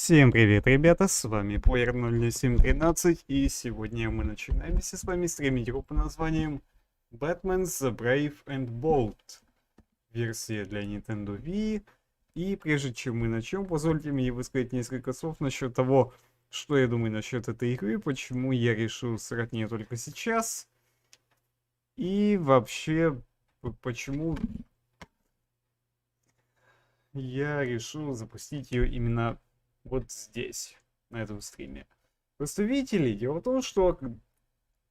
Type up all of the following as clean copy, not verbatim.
Всем привет, ребята, с вами player00713, и сегодня мы начинаем вместе с вами стримить игру под названием Batman the Brave and Bold, версия для Nintendo Wii. И прежде чем мы начнем, позвольте мне высказать несколько слов насчет того, что я думаю насчет этой игры, почему я решил сыграть не только сейчас, и вообще, почему я решил запустить ее именно вот здесь, на этом стриме. Просто видите ли, дело в том, что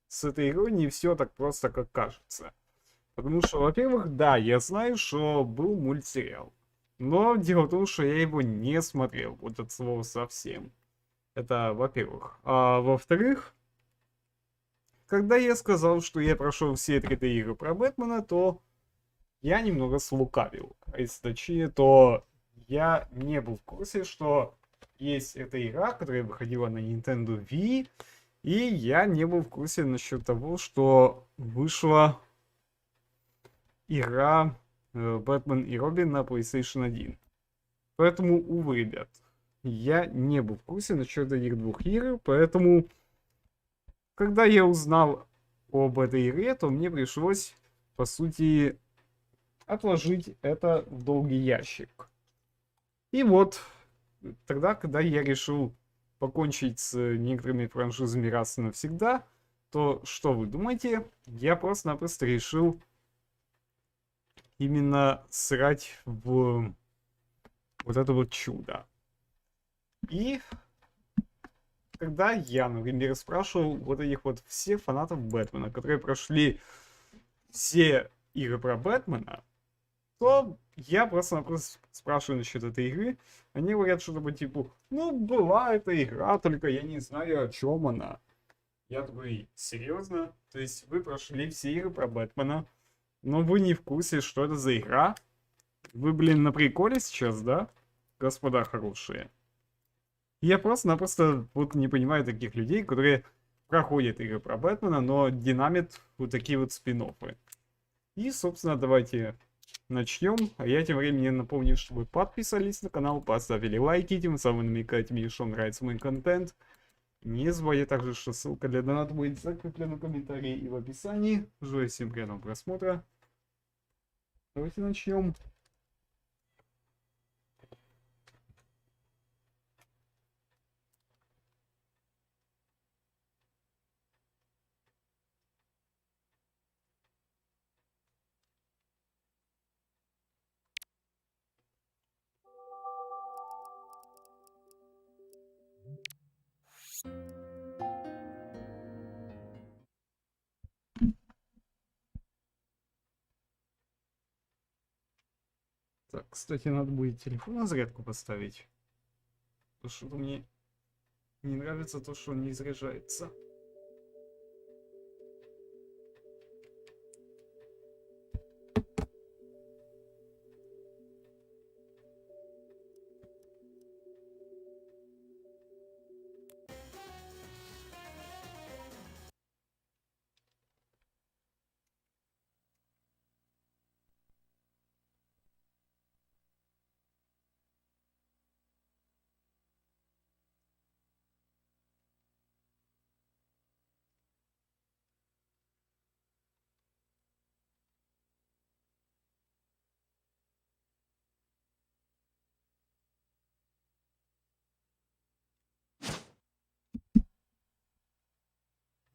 с этой игрой не все так просто, как кажется. Потому что, во-первых, да, я знаю, что был мультсериал. Но дело в том, что я его не смотрел, вот от слова совсем. Это во-первых. А во-вторых, когда я сказал, что я прошел все 3D игры про Бэтмена, то я немного слукавил. А если точнее, то я не был в курсе, что есть эта игра, которая выходила на Nintendo Wii, и я не был в курсе насчет того, что вышла игра Бэтмен и Робин на PlayStation 1. Поэтому, увы, ребят, я не был в курсе насчет этих двух игр, поэтому, когда я узнал об этой игре, то мне пришлось, по сути, отложить это в долгий ящик. И вот, тогда, когда я решил покончить с некоторыми франшизами раз и навсегда, то что вы думаете? Я просто-напросто решил именно срать в вот это вот чудо. И когда я, например, спрашивал вот этих вот всех фанатов Бэтмена, которые прошли все игры про Бэтмена, то я просто-напросто спрашиваю насчет этой игры. Они говорят что-то типа, ну, была эта игра, только я не знаю, о чем она. Я такой, серьезно? То есть вы прошли все игры про Бэтмена, но вы не в курсе, что это за игра? Вы, блин, на приколе сейчас, да? Господа хорошие. Я просто-напросто вот не понимаю таких людей, которые проходят игры про Бэтмена, но динамит вот такие вот спин-оффы. И, собственно, давайте начнем. А я тем временем напомню, чтобы вы подписались на канал, поставили лайки, тем самым намекаете мне, что нравится мой контент. Не забывайте также, что ссылка для доната будет закреплена в комментарии и в описании. Желаю всем приятного просмотра. Давайте начнем. Так, кстати, надо будет телефон на зарядку поставить. Потому что мне не нравится то, что он не заряжается.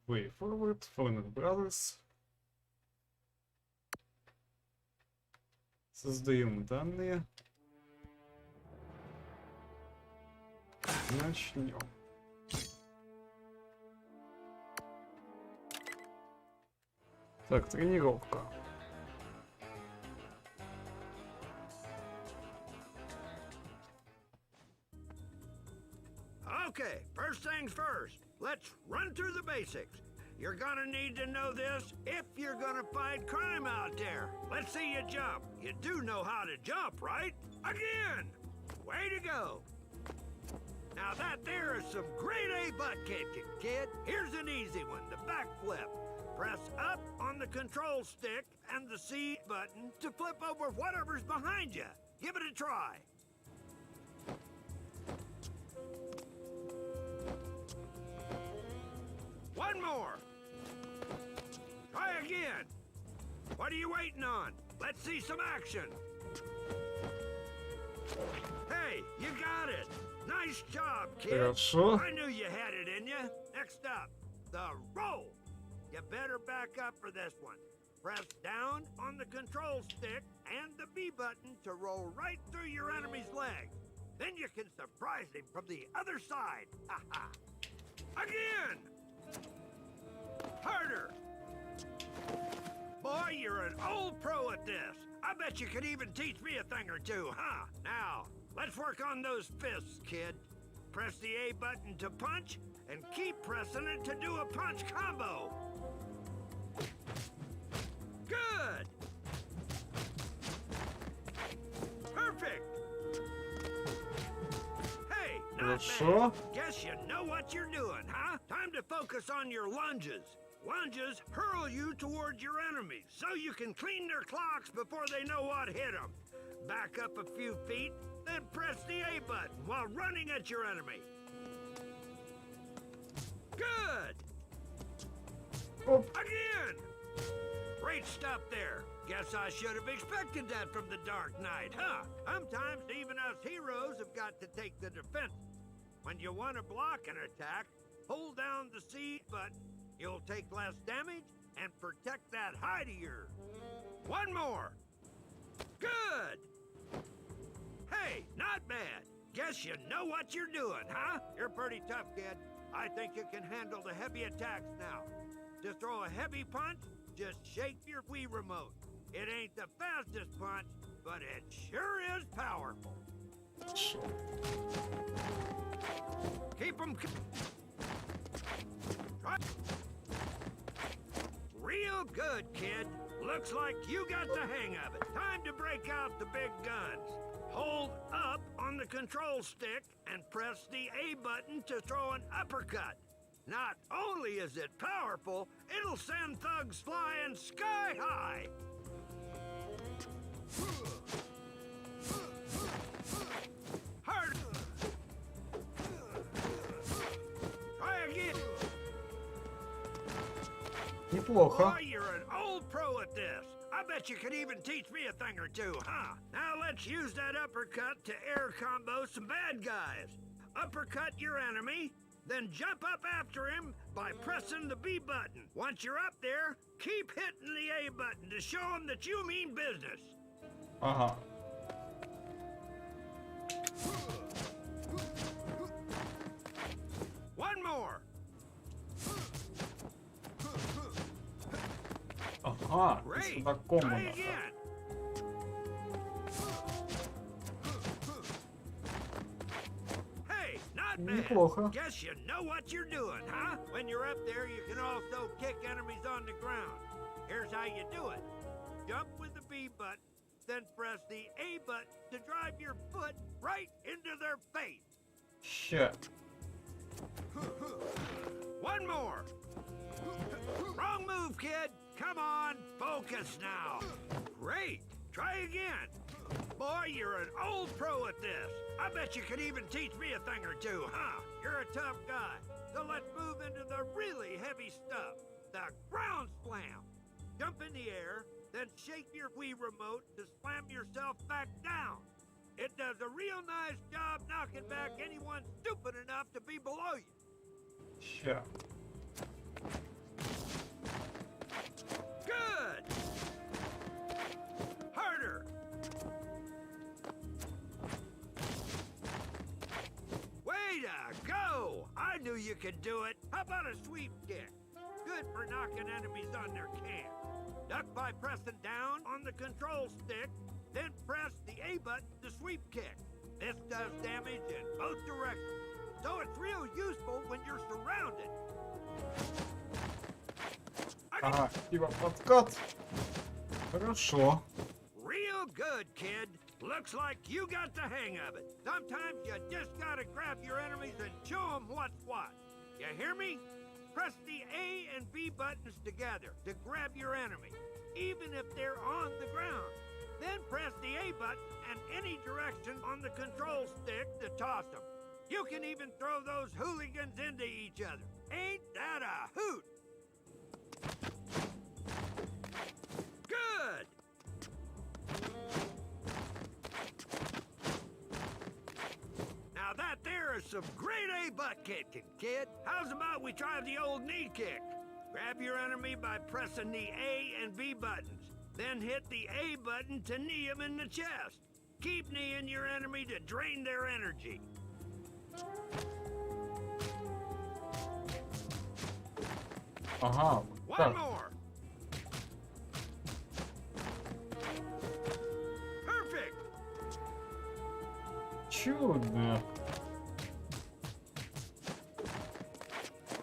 Way forward, Warner Brothers. Создаем данные. Начнем. Так, тренировка. Okay, first things first. Let's run through the basics. You're gonna need to know this if you're gonna fight crime out there. Let's see you jump. You do know how to jump, right? Again! Way to go. Now that there is some grade A butt kicking, kid. Here's an easy one, the backflip. Press up on the control stick and the C button to flip over whatever's behind you. Give it a try. One more. Try again. What are you waiting on? Let's see some action. Hey, you got it. Nice job, kid. Хорошо. I knew you had it in you. Next up, the roll. You better back up for this one. Press down on the control stick and the B button to roll right through your enemy's leg. Then you can surprise him from the other side. Ha-ha. Again! Harder! Boy, you're an old pro at this. I bet you could even teach me a thing or two, huh? Now, let's work on those fists, kid. Press the A button to punch, and keep pressing it to do a punch combo. Good! Perfect! Hey, not Хорошо. bad. Guess you know what you're doing, huh? Time to focus on your lunges. Lunges hurl you towards your enemies, so you can clean their clocks before they know what hit them. Back up a few feet, then press the A button while running at your enemy. Good! Оп. Again! Great stuff there. Guess I should have expected that from the Dark Knight, huh? Sometimes even us heroes have got to take the defense. When you want to block an attack, hold down the C button. You'll take less damage and protect that hide of yours. One more. Good! Hey, not bad. Guess you know what you're doing, huh? You're pretty tough, kid. I think you can handle the heavy attacks now. To throw a heavy punch, just shake your Wii remote. It ain't the fastest punch, but it sure is powerful. Keep them... Try... Real good, kid. Looks like you got the hang of it. Time to break out the big guns. Hold up on the control stick and press the A button to throw an uppercut. Not only is it powerful, it'll send thugs flying sky high. Hard. Try again. Неплохо. Boy, you're an old pro at this. I bet you could even teach me a thing or two, huh? Now let's use that uppercut to air combo some bad guys. Uppercut your enemy, then jump up after him by pressing the B button. Once you're up there, keep hitting the A button to show him that you mean business. Ага. One more. Ага. Great. Сюда комбо Try надо. again. Hey, not bad. Неплохо. Guess you know what you're doing, huh? When you're up there, you can also kick enemies on the ground. Here's how you do it. Jump with the B button, then press the A button to drive your foot right into their face. Ща. One more. Wrong move, kid. Come on, focus now. Great. Try again. Boy, you're an old pro at this. I bet you could even teach me a thing or two, huh? You're a tough guy. So let's move into the really heavy stuff. The ground slam. Jump in the air, then shake your Wii remote to slam yourself back down. It does a real nice job knocking back anyone stupid enough to be below you. Ща. Good! Harder! Way to go! I knew you could do it. How about a sweep kick? Good for knocking enemies on their camp. Duck by pressing down on the control stick, then press the A button to sweep kick. This does damage in both directions, so it's real useful when you're surrounded. Ага. Типа подкат. Хорошо. Real good, kid. Looks like you got the hang of it. Sometimes you just gotta grab your enemies and show them what's what. You hear me? Press the A and B buttons together to grab your enemy, even if they're on the ground. Then press the A button and any direction on the control stick to toss them. You can even throw those hooligans into each other. Ain't that a hoot? Good. Now that there is some grade A butt kicking, kid. How's about we try the old knee kick? Grab your enemy by pressing the A and B buttons. Then hit the A button to knee him in the chest. Keep kneeing your enemy to drain their energy. Ага, One так. more. Perfect. Чудно.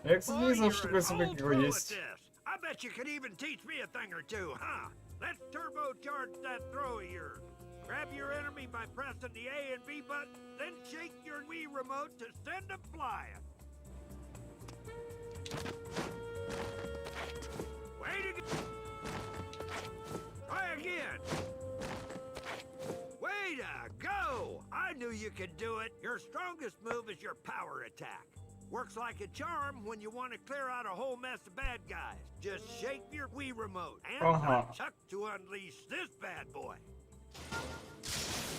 Я, кстати, не Boy, знал, you're что an такое собака old его pro at есть. this. I bet you could even teach me a thing or two, huh? Let's turbocharge that throw of yours. Grab your enemy by pressing the A and B button, then shake your Wii remote to send them flying. Way to go! Try again. Way to go! I knew you could do it. Your strongest move is your power attack. Works like a charm when you want to clear out a whole mess of bad guys. Just shake your Wii remote and Chuck to unleash this bad boy.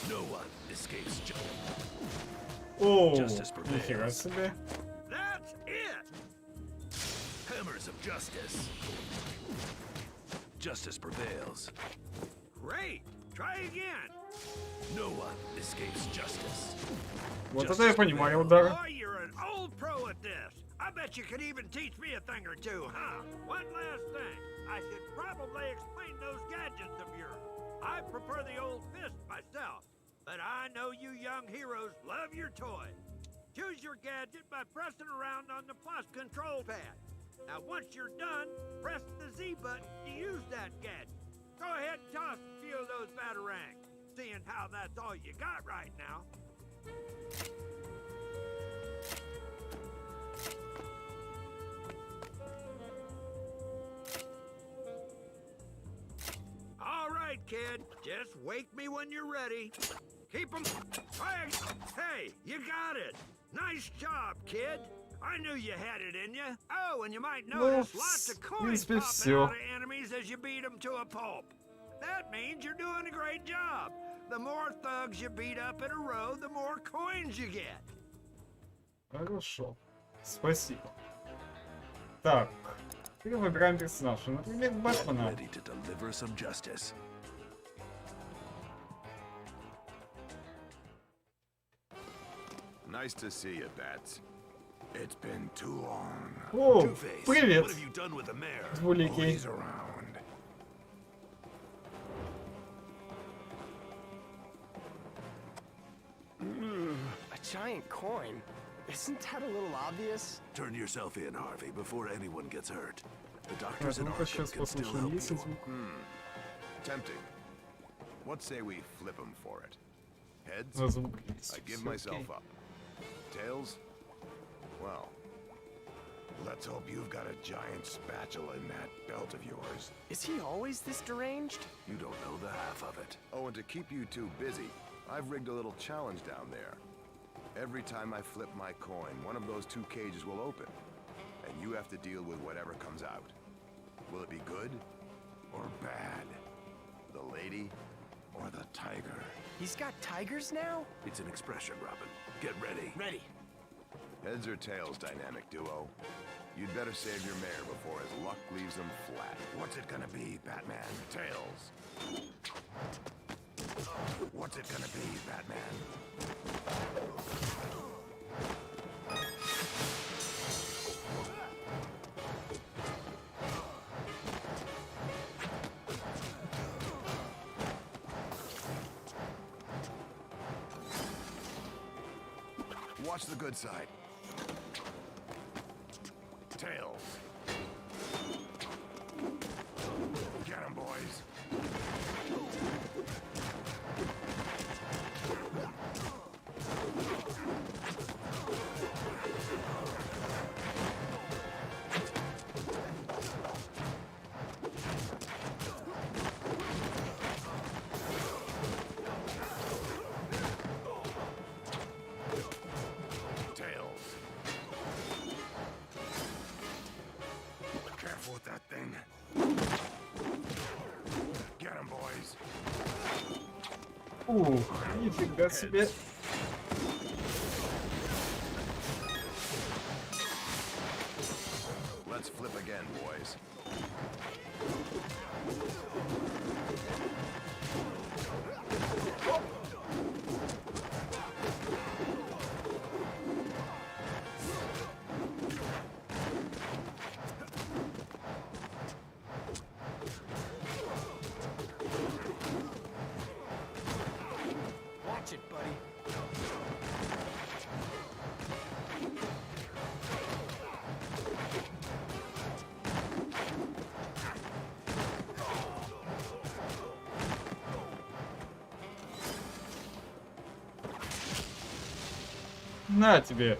No one escapes О, Justice prevails. нифига себе. That's it! hammers of justice. Justice prevails. Great! Try again. No one escapes justice. Вот это я понимаю удары. Boy, you're an old pro at this. I bet you could even teach me a thing or two, huh? One last thing. I should probably explain those gadgets of yours. I prefer the old fist myself, but I know you young heroes love your toys. Choose your gadget by pressing around on the plus control pad. Now once you're done, press the Z button to use that gadget. Go ahead and toss a few of those batarangs, seeing how that's all you got right now. All right, kid. Just wake me when you're ready. Keep them. Hey, you got it. Nice job, kid. I knew you had it in you. Oh, and you might notice lots of coins принципе, popping всё. out of enemies as you beat them to a pulp. That means you're doing a great job. The more thugs you beat up in a row, the more coins you get. Хорошо. Спасибо. Так. Теперь выбираем персонажа. Например, Бэтмена. Ready to deliver some justice. Nice to see you, Bats. It's been too long. О, Two-Face, привет, what have you done with the mayor? двуликий. He's around. A giant coin? Isn't that a little obvious? Turn yourself in, Harvey, before anyone gets hurt. The doctors in Ну-ка Arkham сейчас can still послушаем, help есть you. звук. Tempting. What say we flip him for it? Heads? А, звук есть. I give Всё myself окей. up. Tails? Well, let's hope you've got a giant spatula in that belt of yours. Is he always this deranged? You don't know the half of it. Oh, and to keep you two busy, I've rigged a little challenge down there. Every time I flip my coin, one of those two cages will open, and you have to deal with whatever comes out. Will it be good or bad? The lady or the tiger? He's got tigers now? It's an expression, Robin. Get ready. Ready. Heads or tails dynamic duo? You'd better save your mayor before his luck leaves him flat. What's it gonna be, Batman? Tails. What's it gonna be, Batman? Watch the good side. Tails. Get 'em, boys. Tails. careful with that thing. Get him, boys. Ух, нифига себе. Let's flip again, boys. Watch it, buddy. На тебе.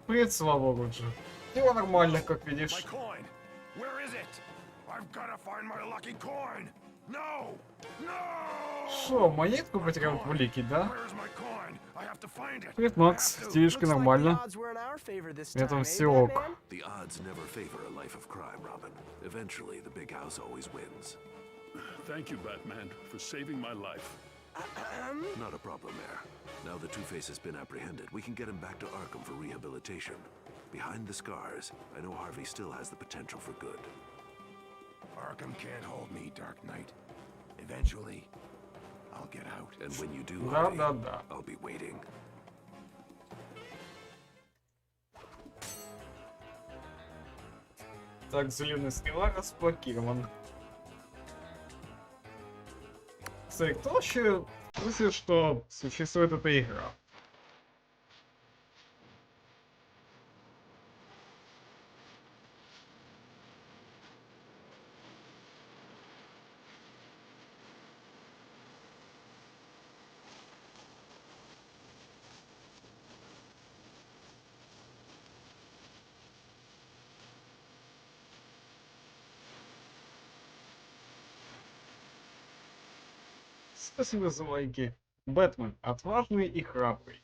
Привет, слава богу, Джо. Дело нормально, как My видишь. coin! Where is it? I've gotta find my lucky coin! No! No! Шо, монетку потерял в улике, да? Where's my coin? I have to find it. Привет, Макс. I have to. Делишка Looks like the нормально. odds were in our favor this Это time, все eh, ок. Batman? The odds never favor a life of crime, Robin. Eventually, the big house always wins. Thank you, Batman, for saving my life. Not a problem there. Now the Two-Face has been apprehended, we can get him back to Arkham for rehabilitation. Behind the scars, I know Harvey still has the potential for good. Arkham can't hold me, Dark Knight. Eventually, I'll get out. And when you do, Да, Harvey, да, да. I'll be waiting. Так, зеленый стрела разблокирован. Кстати, кто вообще в курсе, что существует эта игра? Спасибо за лайки. Бэтмен. Отважный и храбрый.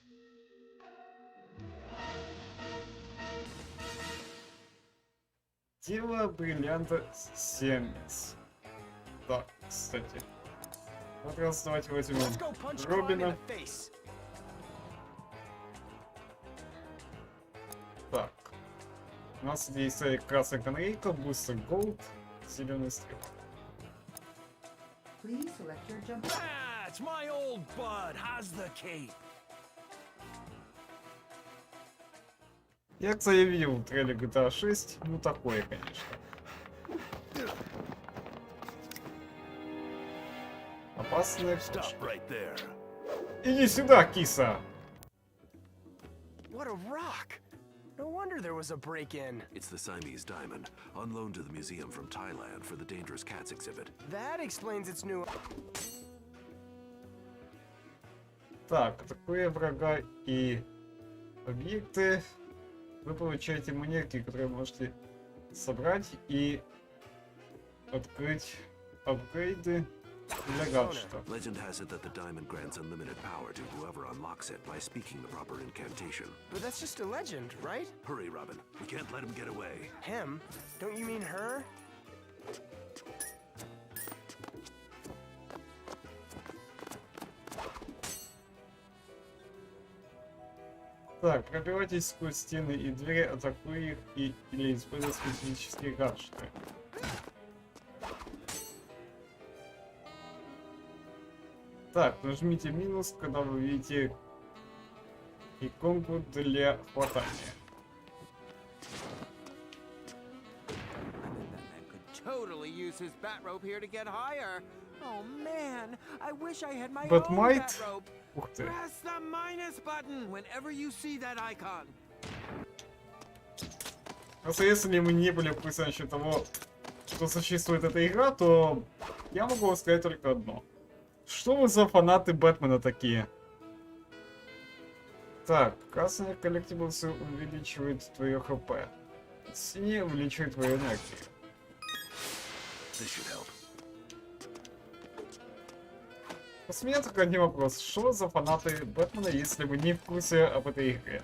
Дело бриллианта 70. Так, кстати. Вот раз давайте возьмем Let's go punch crime in Робина. the face. Так. У нас здесь красная канарейка, бустер голд, зеленый стрела. Please select your jump. Ah, it's my old bud. How's the cape? Я, кстати, видел трейлер GTA 6. Ну, такое, конечно. Опасная Stop птичка. right there. Иди сюда, киса! What a rock! No wonder there was a break-in. It's the Siamese diamond, on loan to the museum from Thailand for the Dangerous Cats exhibit. That explains its new... Так, атакуя врага и объекты, вы получаете монетки, которые можете собрать и открыть апгрейды для гаджета. Legend has it that the diamond grants unlimited power to whoever unlocks it by speaking the proper incantation. But that's just a legend, right? Hurry, Robin. We can't let him get away. Him? Don't you mean her? Так, пробивайтесь сквозь стены и двери, атакуя их или используя специфические гаджеты. Так, нажмите минус, когда вы видите иконку для хватания. Totally use his bat rope here to get higher. Oh man, I wish I had my But own might- bat rope. Ух ты. Press the minus button whenever you see that icon. Просто если мы не были в курсе насчет того, что существует эта игра, то я могу вам сказать только одно. Что вы за фанаты Бэтмена такие? Так, красные коллектиблсы увеличивают твое хп. Синие увеличивают твою энергию. This should help. С меня только один вопрос. Что за фанаты Бэтмена, если вы не в курсе об этой игре?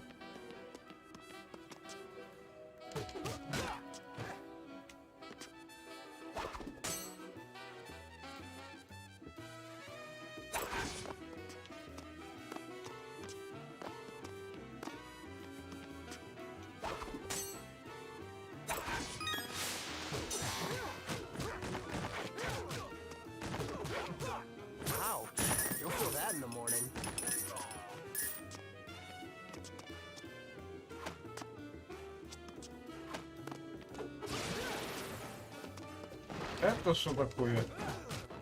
Это что такое?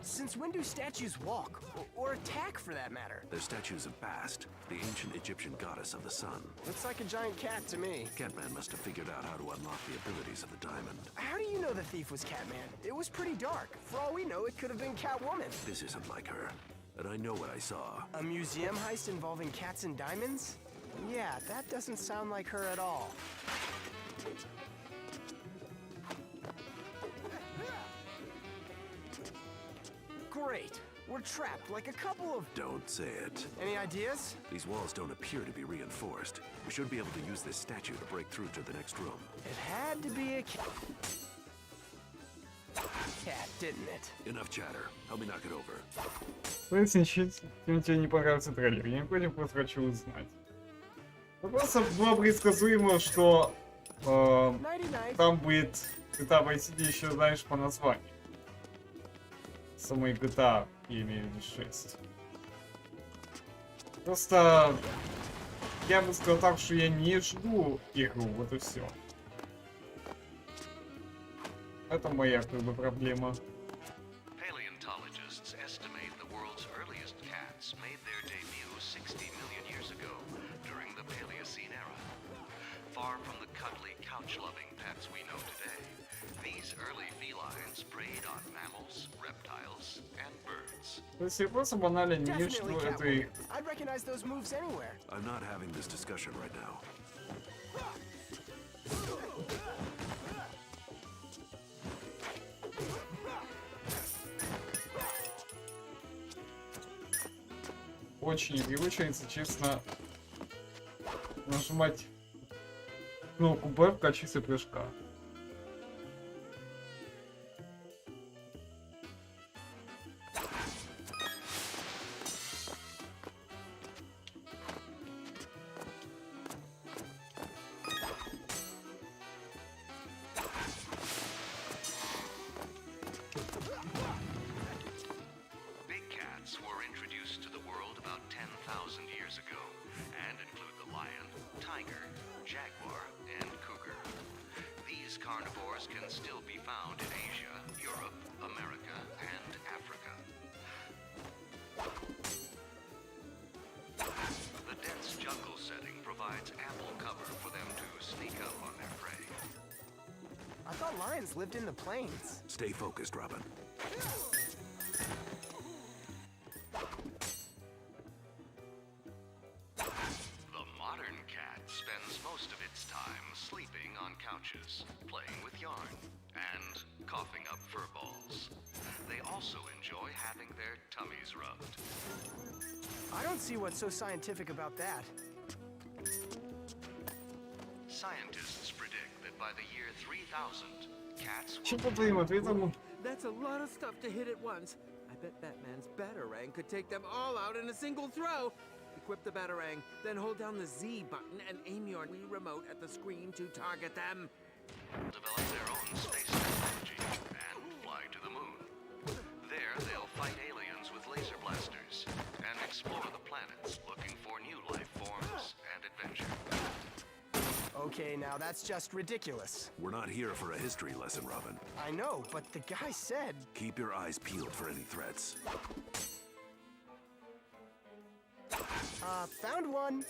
Since when do statues walk? Or attack, for that matter? They're statues of Bast, the ancient Egyptian goddess of the sun. Looks like a giant cat to me. Catman must have figured out how to unlock the abilities of the diamond. How do you know the thief was Catman? It was pretty dark. For all we know, it could have been Catwoman. This isn't like her, and I know what I saw. A museum heist involving cats and diamonds? Yeah, that doesn't sound like her at all. Great. We're trapped like a couple of... Don't say it. Any ideas? These walls don't appear to be reinforced. We should be able to use this statue to break through to the next room. It had to be a cat, didn't it? Enough chatter. Help me knock it over. Если тебе не понравится трейлер, я не против, просто хочу узнать. Ну, просто было предсказуемо, что Nighty-night. там будет GTA Vice City еще, знаешь, по названию. Самой GTA, я имею в виду 6. Просто я бы сказал так, что я не жду игру, вот и все. Это моя как бы проблема. Paleontologists estimate the world's earliest cats made their debut 60 million years ago during the Paleocene era. Far from the cuddly, couch-loving pets we know today, these early felines preyed on mammals, reptiles, and birds. То есть я просто банально не Definitely жду этой... Catwoman. I'd recognize those moves anywhere. I'm not having this discussion right now. Очень непривычно, если честно, нажимать кнопку B в качестве прыжка. Big cats were introduced to the world about 10,000 years ago and include the lion, tiger, jaguar, and cougar. These carnivores can still be found in Asia, Europe, America, and Africa. The dense jungle setting provides ample cover for them to sneak up on their prey. I thought lions lived in the plains. Stay focused, Robin. The modern cat spends most of its time sleeping on couches, playing with yarn, and coughing up fur balls. They also enjoy having their tummies rubbed. I don't see what's so scientific about that. Scientists predict that by the year 3000, cats Чем will по твоим ответам? That's a lot of stuff to hit at once. I bet Batman's Batarang could take them all out in a single throw. Equip the Batarang, then hold down the Z button and aim your Wii remote at the screen to target them. develop their own space technology and fly to the moon. There, they'll fight aliens with laser blasters and explore the planets looking for new life forms and adventure. Okay, now that's just ridiculous. We're not here for a history lesson, Robin. I know, but the guy said... Keep your eyes peeled for any threats. Found one.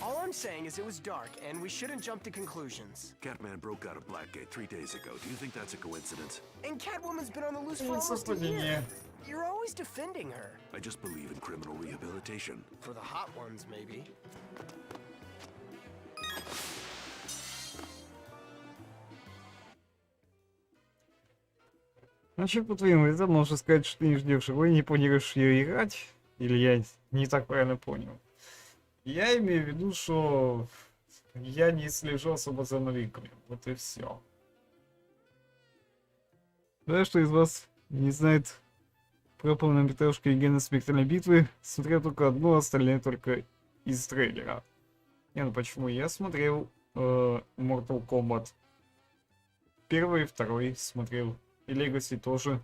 All I'm saying is it was dark, and we shouldn't jump to conclusions. Catman broke out of Blackgate 3 days ago. Do you think that's a coincidence? And Catwoman's been on the loose for Ну, almost a year. совпадение. You're always defending her. I just believe in criminal rehabilitation. For the hot ones, maybe. Значит, по твоим ответам можно сказать, что ты не ждешь его и не планируешь ее играть? Или я не так правильно понял? Я имею в виду, что я не слежу особо за новинками. Вот и все. Да, что из вас не знает про полнометражку Легенды Смертельной битвы, смотрел только одну, остальные только из трейлера. Не, ну почему? Я смотрел Mortal Kombat. Первый и второй смотрел. И Legacy тоже.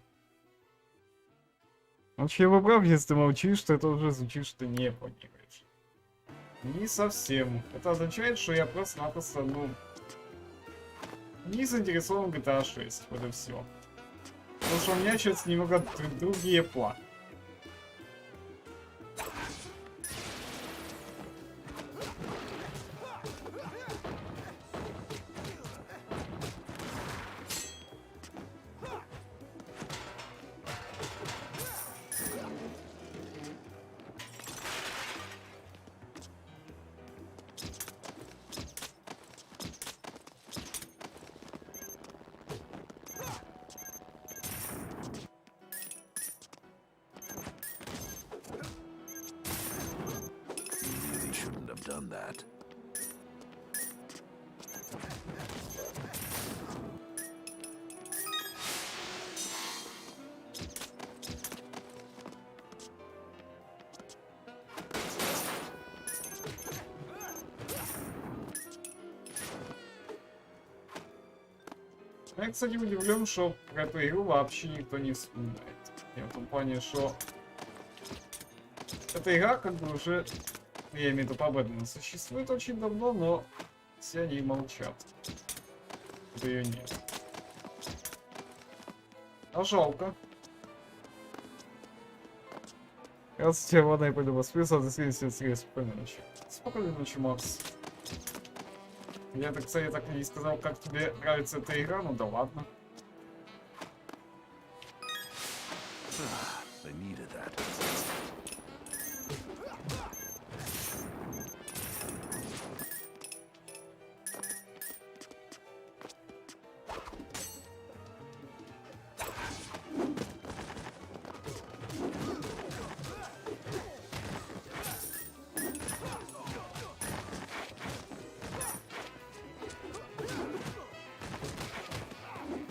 Вообще, я прав, если ты молчишь, что это уже звучит, что ты не планируешь. Не совсем. Это означает, что я просто-напросто, ну, не заинтересован в GTA 6. Вот и все. Потому что у меня сейчас немного другие планы. You really shouldn't have done that. Я, кстати, удивлен, что про эту игру вообще никто не вспоминает. В том плане, что эта игра как бы уже, я имею в виду по Бэтмену, существует очень давно, но все они молчат. Да ее нет. А жалко. Раз тебе ладно, я пойду воспитываться, а ты следует спокойной ночи. Спокойной ночи, Макс. Я, так, кстати, так и не сказал, как тебе нравится эта игра, ну да ладно. I needed that.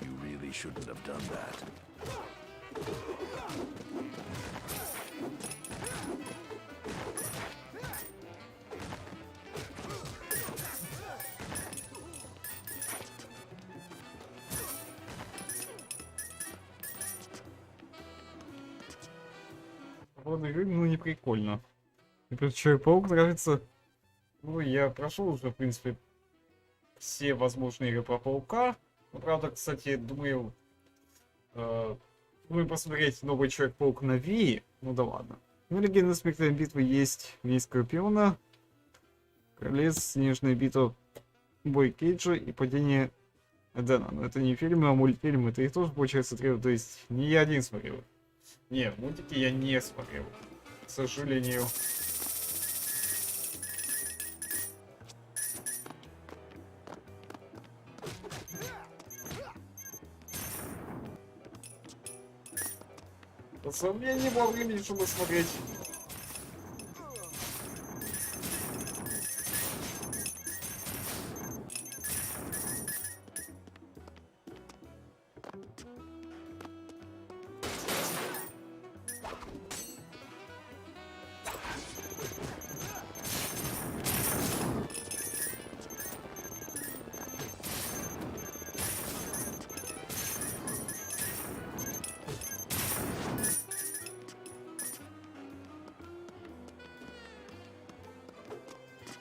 You really shouldn't have done that. Вот игры, ну, не прикольно. Например, Человек-паук нравится. Ну, я прошел уже, в принципе, все возможные игры про Паука. Ну, правда, кстати, думаю посмотреть новый Человек-паук на Wii. Ну да ладно. Ну, Легенда смертельной битвы есть Месть Скорпиона, Королец, Снежная битва, Бой Кейджа и Падение Эдена. Но это не фильмы, а мультфильмы. Это их тоже, получается, смотрел. То есть не я один смотрел. Не, мультики я не смотрел. К сожалению. Просто у меня не было времени, чтобы смотреть.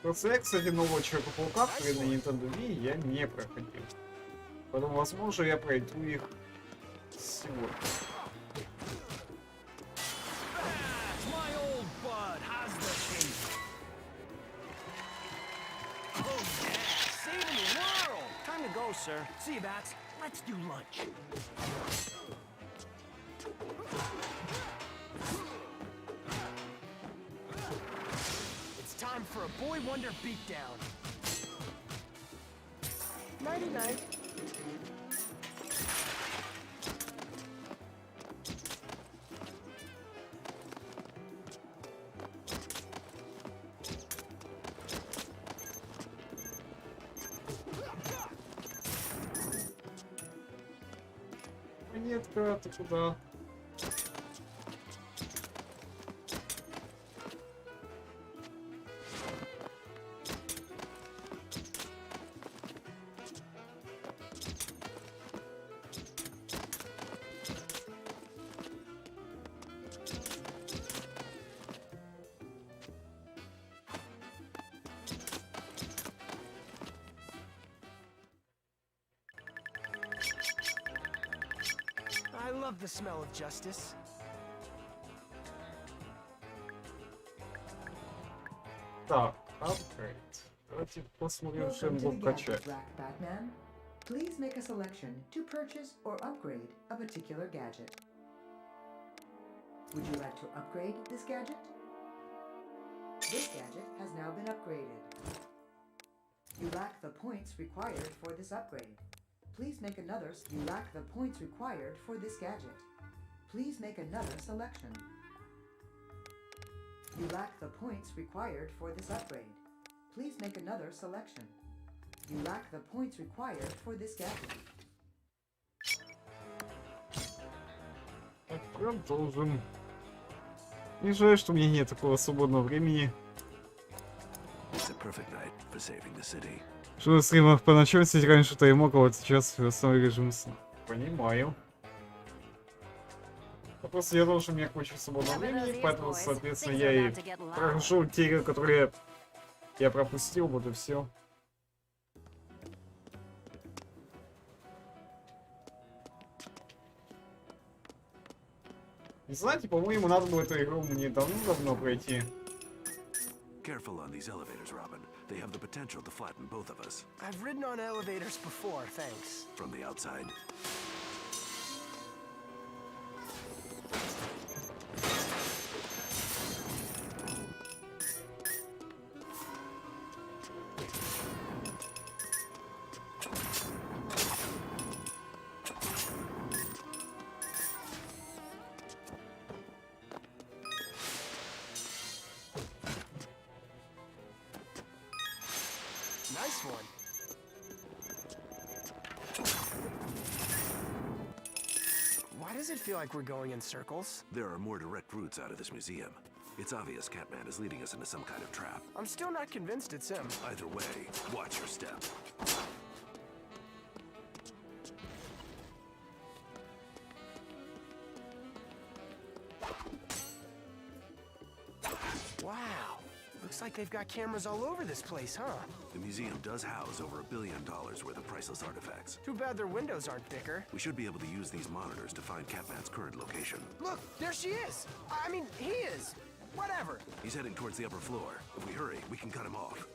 Просто я, кстати, нового Человека-паука, который на Nintendo Wii, я не проходил. Поэтому, возможно, я пройду их сегодня. My old bud, how's the case? Oh yeah, saving the world! Time to go, sir. See you, Bats. Let's do lunch. It's time for a Boy Wonder beatdown. Nighty-night. Монетка, ты куда? the smell of justice. Так, апгрейд. Давайте посмотрим, что я Welcome to могу the качать. gadget rack, Batman. Please make a selection to purchase or upgrade a particular gadget. Would you like to upgrade this gadget? This gadget has now been upgraded. You lack the points required for this upgrade. Please make another. You lack the points required for this gadget. Please make another selection. You lack the points required for this upgrade. Please make another selection. You lack the points required for this gadget. Так, продолжим. Не жаль, что у меня нет такого свободного времени. It's a perfect night for saving the city. Что на стримах по ночам сидеть раньше-то я мог, а вот сейчас в основной режим сна. Понимаю. Ну, просто я думал, что у меня куча свободного времени, поэтому, соответственно, я и прохожу те игры, которые я пропустил, вот и все. Не знаете, по-моему, надо было эту игру мне давно пройти. Careful on these elevators, Robin. They have the potential to flatten both of us. I've ridden on elevators before, thanks. From the outside. Nice one. Why does it feel like we're going in circles? There are more direct routes out of this museum. It's obvious Catman is leading us into some kind of trap. I'm still not convinced it's him. Either way, watch your step. Wow. Looks like they've got cameras all over this place, huh? The museum does house over $1 billion worth of priceless artifacts. Too bad their windows aren't thicker. We should be able to use these monitors to find Catman's current location. Look, there she is. I mean, he is. Whatever. He's heading towards the upper floor. If we hurry, we can cut him off.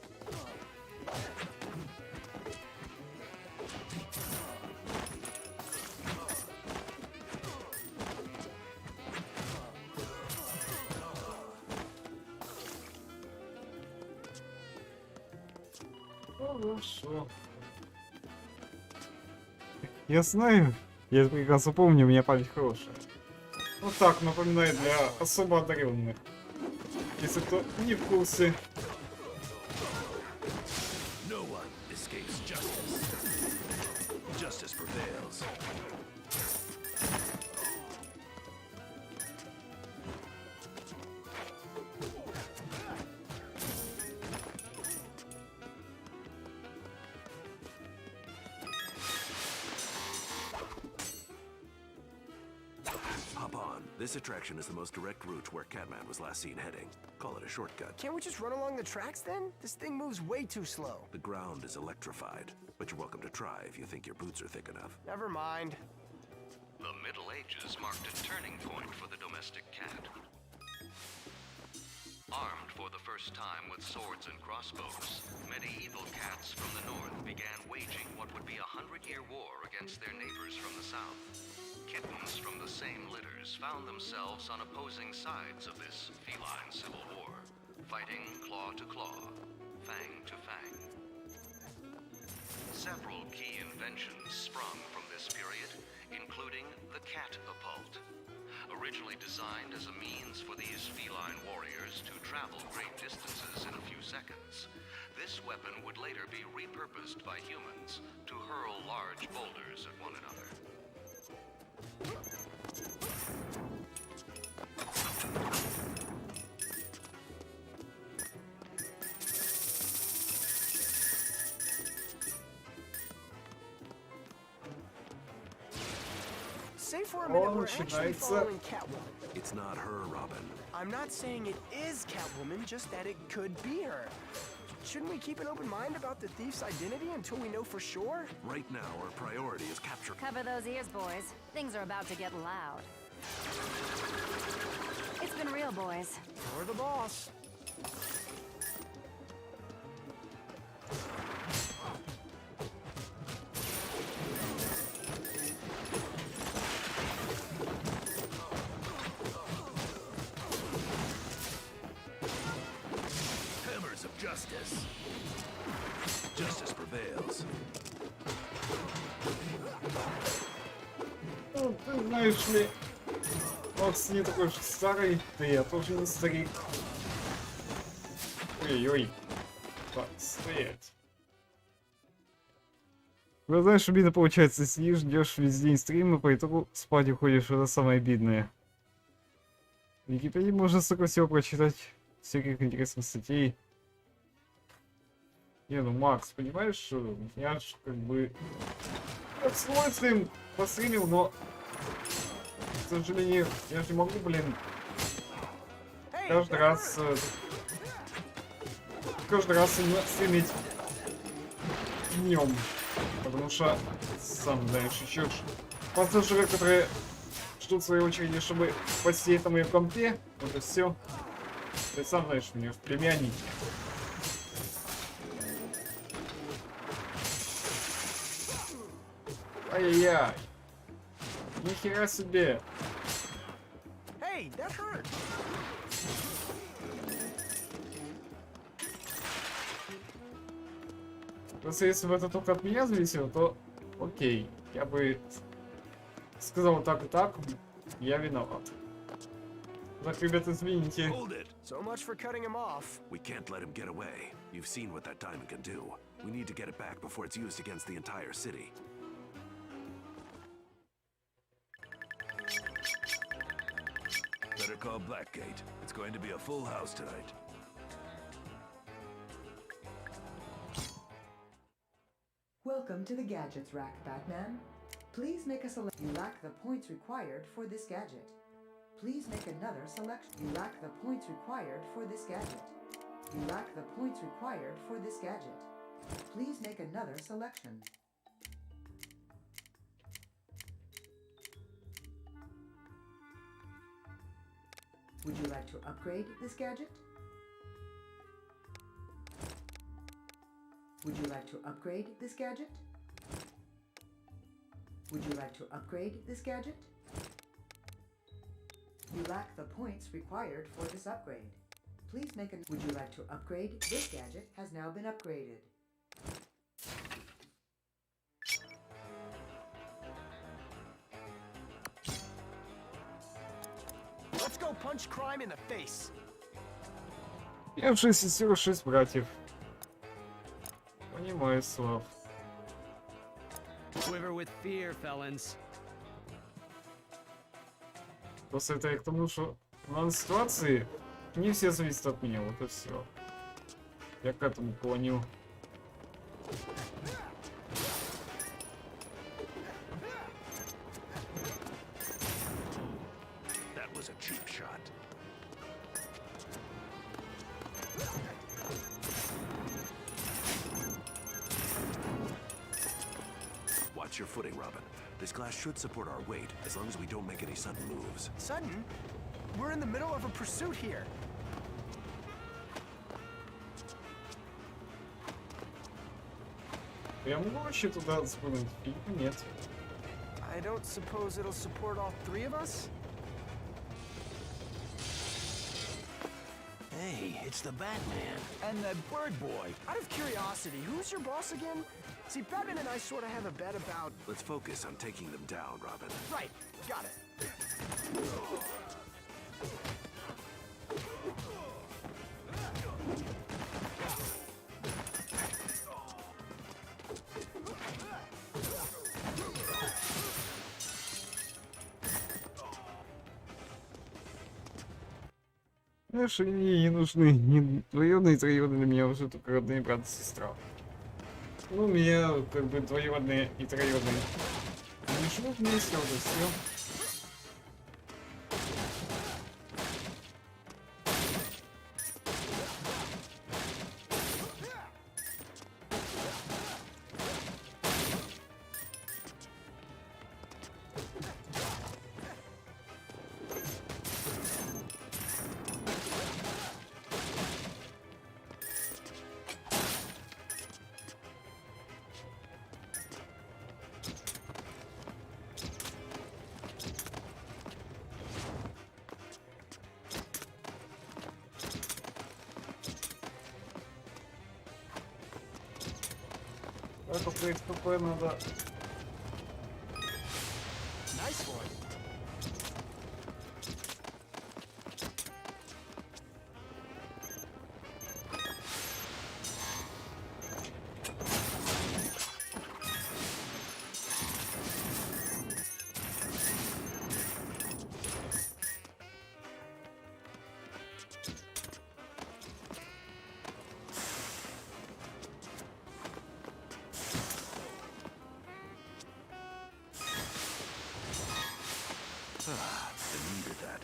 Хорошо. Я знаю, я это прекрасно помню, у меня память хорошая. Вот так напоминает для особо одаренных. Если кто не в курсе. No one escapes justice. Justice prevails. Hop on. This attraction is the most direct route to where Catman was last seen heading. Call it a shortcut. Can't we just run along the tracks then? This thing moves way too slow. The ground is electrified, but you're welcome to try if you think your boots are thick enough. Never mind. The Middle Ages marked a turning point for the domestic cat. Armed for the first time with swords and crossbows, medieval cats from the north began waging what would be a 100-year war against their neighbors from the south. Kittens from the same litters found themselves on opposing sides of this feline civil war, fighting claw to claw, fang to fang. Several key inventions sprung from this period, including the catapult. Originally designed as a means for these feline warriors to travel great distances in a few seconds, this weapon would later be repurposed by humans to hurl large boulders at one another. Say for a minute we're actually начинается. following Catwoman. It's not her, Robin. I'm not saying it is Catwoman, just that it could be her. Shouldn't we keep an open mind about the thief's identity until we know for sure? Right now, our priority is capture. Cover those ears, boys. Things are about to get loud. It's been real, boys. Or the boss. Hammers of justice. Justice prevails. Ну, ты знаешь ли, Макс не такой уж старый, да я тоже не старик. Ой-ой. Так, стоять. Ну, знаешь, обидно получается, сидишь, ждешь весь день стрима, по итогу спать уходишь, это самое обидное. В Википедии можно столько всего прочитать, всяких интересных статей. Не, ну, Макс, понимаешь, что я ж как бы с удовольствием постримил, но, к сожалению, я же не могу, блин, каждый раз стримить днем, потому что, сам знаешь, еще пассажиры, которые ждут своей очереди, чтобы посидеть на моем компе, вот и все. Ты сам знаешь, у меня в племяннике. Ай-яй-яй. Нихера себе. Hey, that hurt. Просто если бы это только от меня зависело, то окей. Я бы сказал так и так, я виноват. Так, ребята, извините. Hold it! So much for cutting him off. We can't let him get away. You've seen what that diamond can do. We need to get it back before it's used against the entire city. Better call Blackgate. It's going to be a full house tonight. Welcome to the gadgets rack, Batman. Please make a select. You lack the points required for this gadget. Please make another selection. You lack the points required for this gadget. You lack the points required for this gadget. Please make another selection. Would you like to upgrade this gadget? Would you like to upgrade this gadget? Would you like to upgrade this gadget? You lack the points required for this upgrade. Please make a... Would you like to upgrade? This gadget has now been upgraded. Let's go punch crime in the face. Я в 6 сестер, 6 братьев. Понимаю, Слав. Quiver with fear, felons. Просто это я к тому, что в данной ситуации не все зависит от меня, вот и все. Я к этому клоню. That was a cheap shot. Watch your footing, Robin. This glass should support our weight, as long as we don't make any sudden moves. Sudden? We're in the middle of a pursuit here. Я могу вообще туда спрыгнуть? Или нет? I don't suppose it'll support all three of us? Hey, it's the Batman and the Bird Boy. Out of curiosity, who's your boss again? See, Batman and I sort of have a bet about... Let's focus on taking them down, Robin. Right, got it. Знаешь, они не нужны ни двоюродные, троюродные, для меня уже только родные брат и сестра. Ну, у меня как бы двоюродные и троюродные. Они живут вместе, вот и все. Так, упрыть ПП надо. Nice one. I needed that.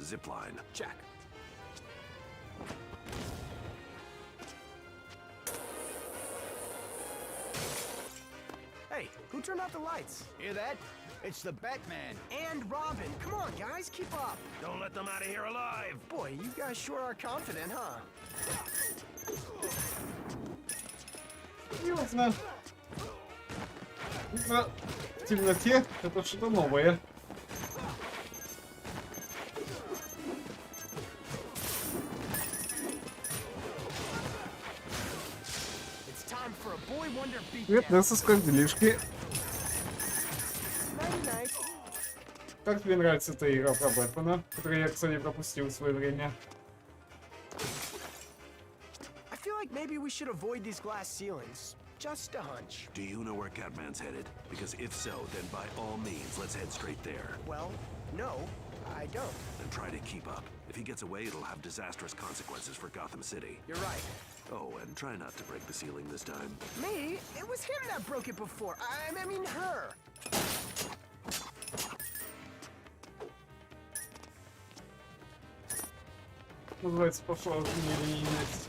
Zipline. Check. Hey, who turned out the lights? Hear that? It's the Batman. And Robin. Come on, guys, keep up. Don't let them out of here alive. Boy, you guys sure are confident, huh? Серьезно. Утро в темноте это что-то новое. It's time for a boy wonder Привет, beatdown. Несса, как делишки? Night-night. Как тебе нравится эта игра про Бэтмена, которую я, кстати, пропустил в свое время? I feel like maybe we should avoid these glass ceilings. Just a hunch. Do you know where Catman's headed? Because if so, then by all means, let's head straight there. Well, no, I don't. And try to keep up. If he gets away, it'll have disastrous consequences for Gotham City. You're right. Oh, and try not to break the ceiling this time. Me? It was him that broke it before. I mean her. Называется пошла в мире есть.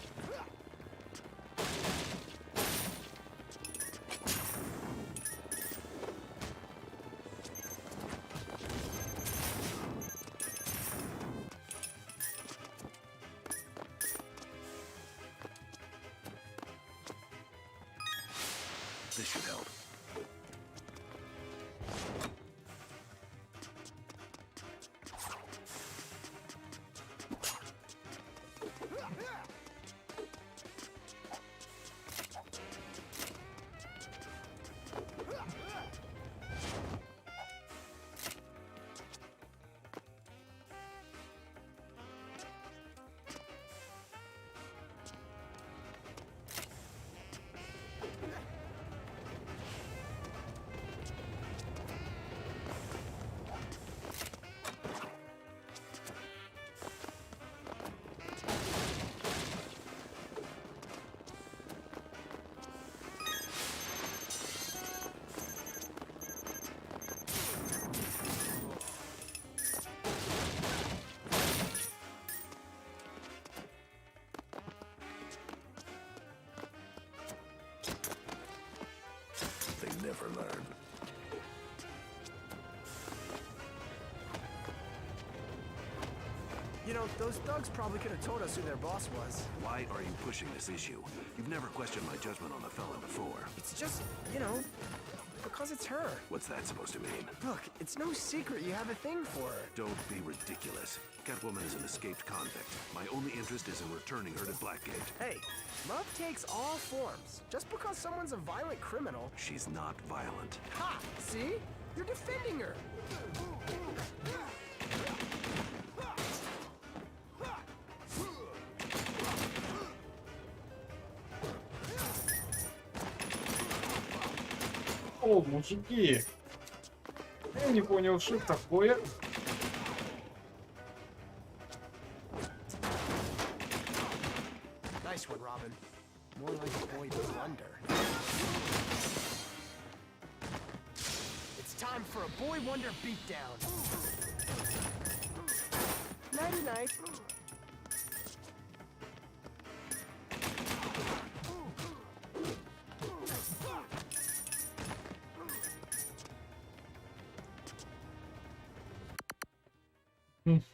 This should help. They never learn. You know, those thugs probably could have told us who their boss was. Why are you pushing this issue? You've never questioned my judgment on the fella before. It's just, you know, because it's her. What's that supposed to mean? Look, it's no secret you have a thing for her. Don't be ridiculous. Catwoman is an escaped convict. My only interest is in returning her to Blackgate. Hey, love takes all forms. Just because someone's a violent criminal. She's not violent. Ha! See? You're defending her. О, мужики! Я не понял, что это такое. Nice one, Robin. More like a boy blunder. It's time for a boy wonder beatdown. Nighty-night.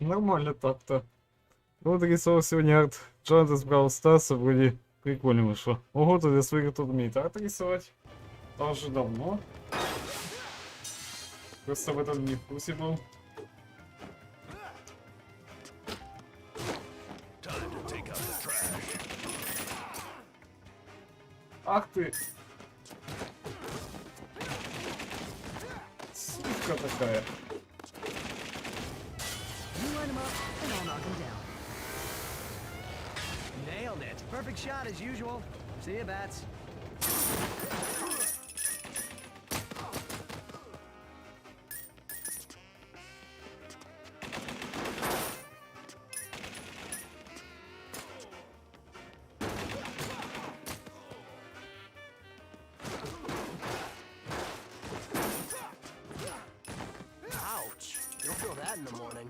Нормально так-то. Вот рисовал сегодня арт Джанта с Бравл Старса, вроде прикольно вышло. Ого, то для своих тут умеет арт рисовать. Тоже давно. Просто в этом не в курсе был. Ах ты! Сучка такая. You line him up, and I'll knock him down. Nailed it. Perfect shot as usual. See ya, bats. Ouch. You'll feel that in the morning.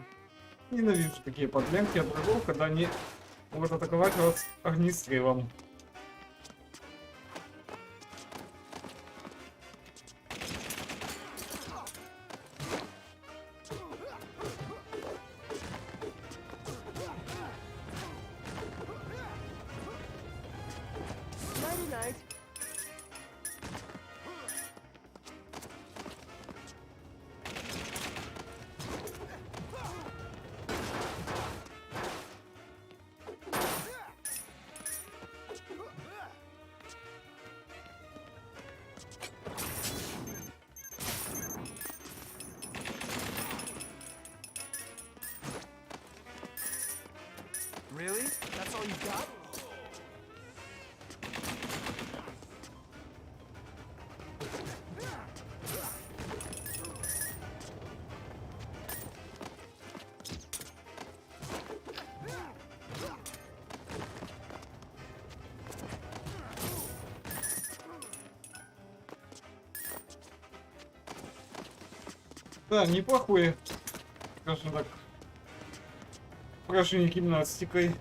Ненавижу такие подлянки от врагов, когда они могут атаковать вас огнестрелом. Nighty-night. Really? That's all you've got? Да, неплохой, скажем так, упражнение гимнастикой.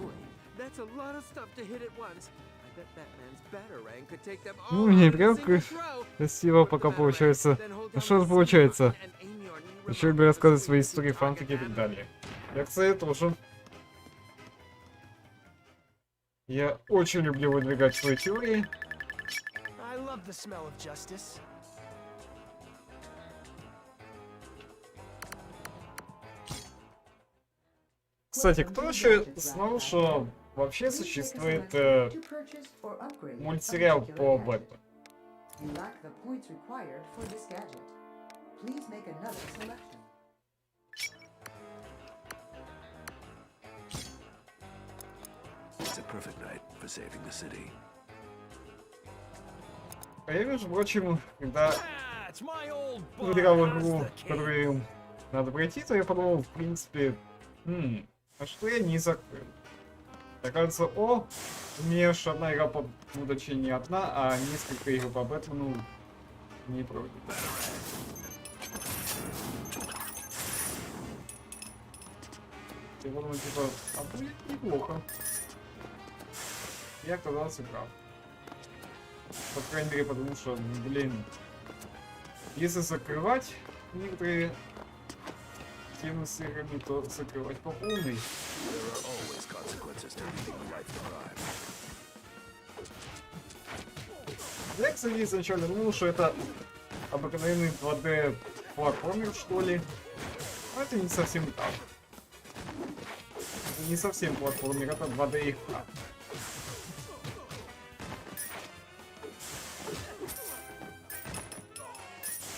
Boy, that's a lot of stuff to hit at once. I bet Batman's batarang could take them all Ну, не out in a прям single throw. красиво пока получается. Ну что же получается? Еще люблю рассказывать свои истории, фанфики и так далее. Я, кстати, тоже. Я очень люблю выдвигать свои теории. I love the smell of justice. Кстати, кто еще знал, что вообще существует мультсериал по Бэтмену? You lack the points required for this gadget. Please make another selection. It's a perfect night for saving the city. А я, между прочим, когда That's my old выбирал boy. игру, How's the kid? которую надо пройти, то я подумал, в принципе, а что я не закрыл? Оказывается, у меня же одна игра по будучи не одна, а несколько игр по Бэтмену не пройдет. Я подумал, типа, а будет неплохо. Я оказался прав. По крайней мере, потому что, блин, если закрывать некоторые темы с играми, то закрывать по полной. There are always consequences to leading a life of crime. Я, кстати, изначально думал, что это обыкновенный 2D платформер, что ли. Но это не совсем так. Это не совсем платформер, это 2D игра.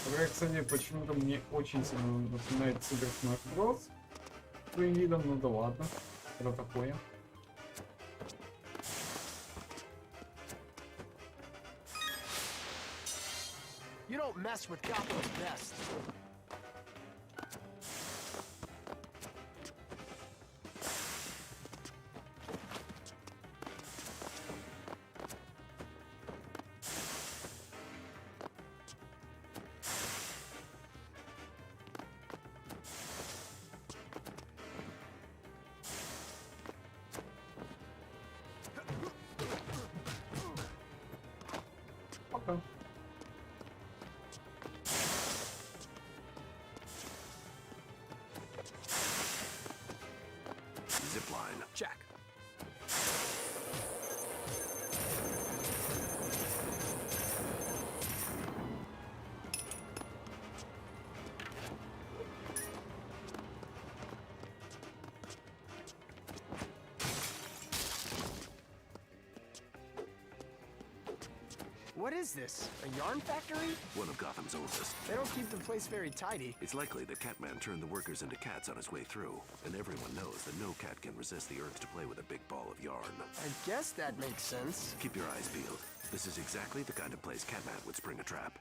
Которая, кстати, почему-то мне очень сильно напоминает Super Smash Bros. Своим видом, ну да ладно. Это такое. You don't mess with Gotham's best. Пока. Zipline. Check. What is this? A yarn factory? One of Gotham's oldest. They don't keep the place very tidy. It's likely that Catman turned the workers into cats on his way through, and everyone knows that no cat can resist the urge to play with a big ball of yarn. I guess that makes sense. Keep your eyes peeled. This is exactly the kind of place Catman would spring a trap.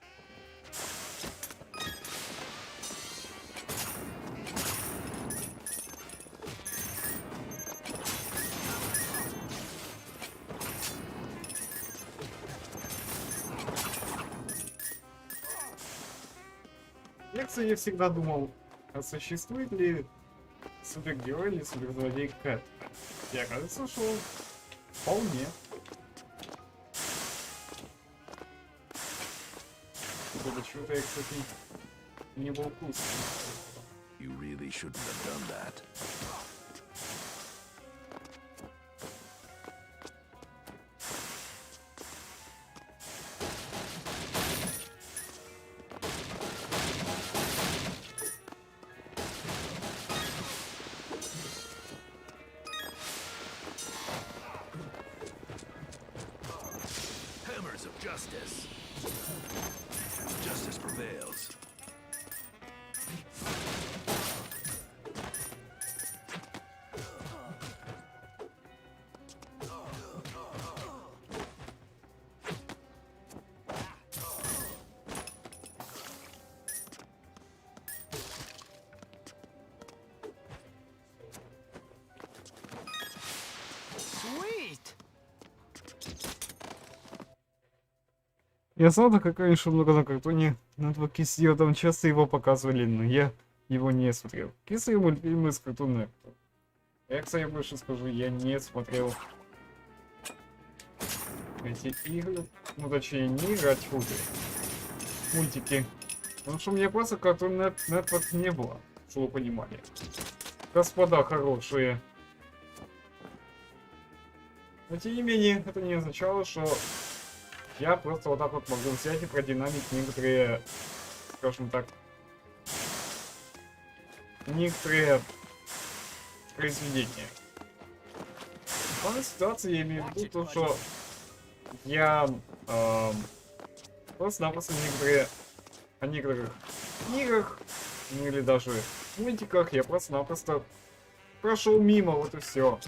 Я, кстати, всегда думал, а существует ли супергерой или суперзлодей Catman. И оказывается, что вполне. Это чего-то я, кстати, не был в курсе. You really shouldn't have done that. Hammers of justice. Justice prevails. Sweet! Я знал, как раньше много на картоне Network сидел, там часто его показывали, но я его не смотрел. Кислые мультфильмы с Cartoon Network. Я, кстати, больше скажу, я не смотрел эти игры. Ну, точнее, не играть в игры. Мультики. Потому что у меня просто Cartoon Network не было, чтобы вы понимали. Господа хорошие. Но тем не менее, это не означало, что я просто вот так вот могу взять и продинамить некоторые, скажем так, некоторые произведения. В данной ситуации я имею в виду то, что я просто-напросто о некоторых играх, ну или даже мультиках я просто-напросто прошел мимо, вот и все.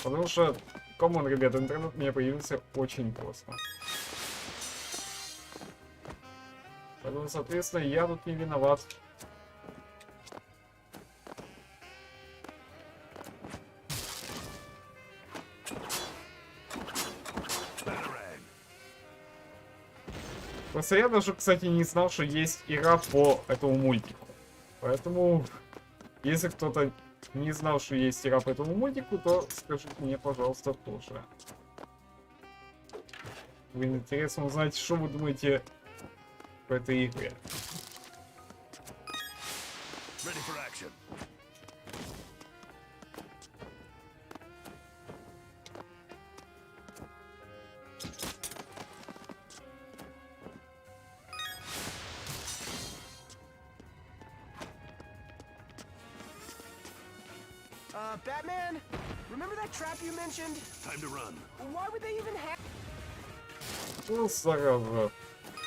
Потому что, камон, ребята, интернет у меня появился очень просто. Поэтому, соответственно, я тут не виноват. Просто я даже, кстати, не знал, что есть игра по этому мультику. Поэтому, если кто-то не знал, что есть игра по этому мультику, то скажите мне, пожалуйста, тоже. Вы интересно узнать, что вы думаете по этой игре. Ready for action. Batman? Remember that trap you mentioned? Time to run. Why would they even have... Ну, зараза.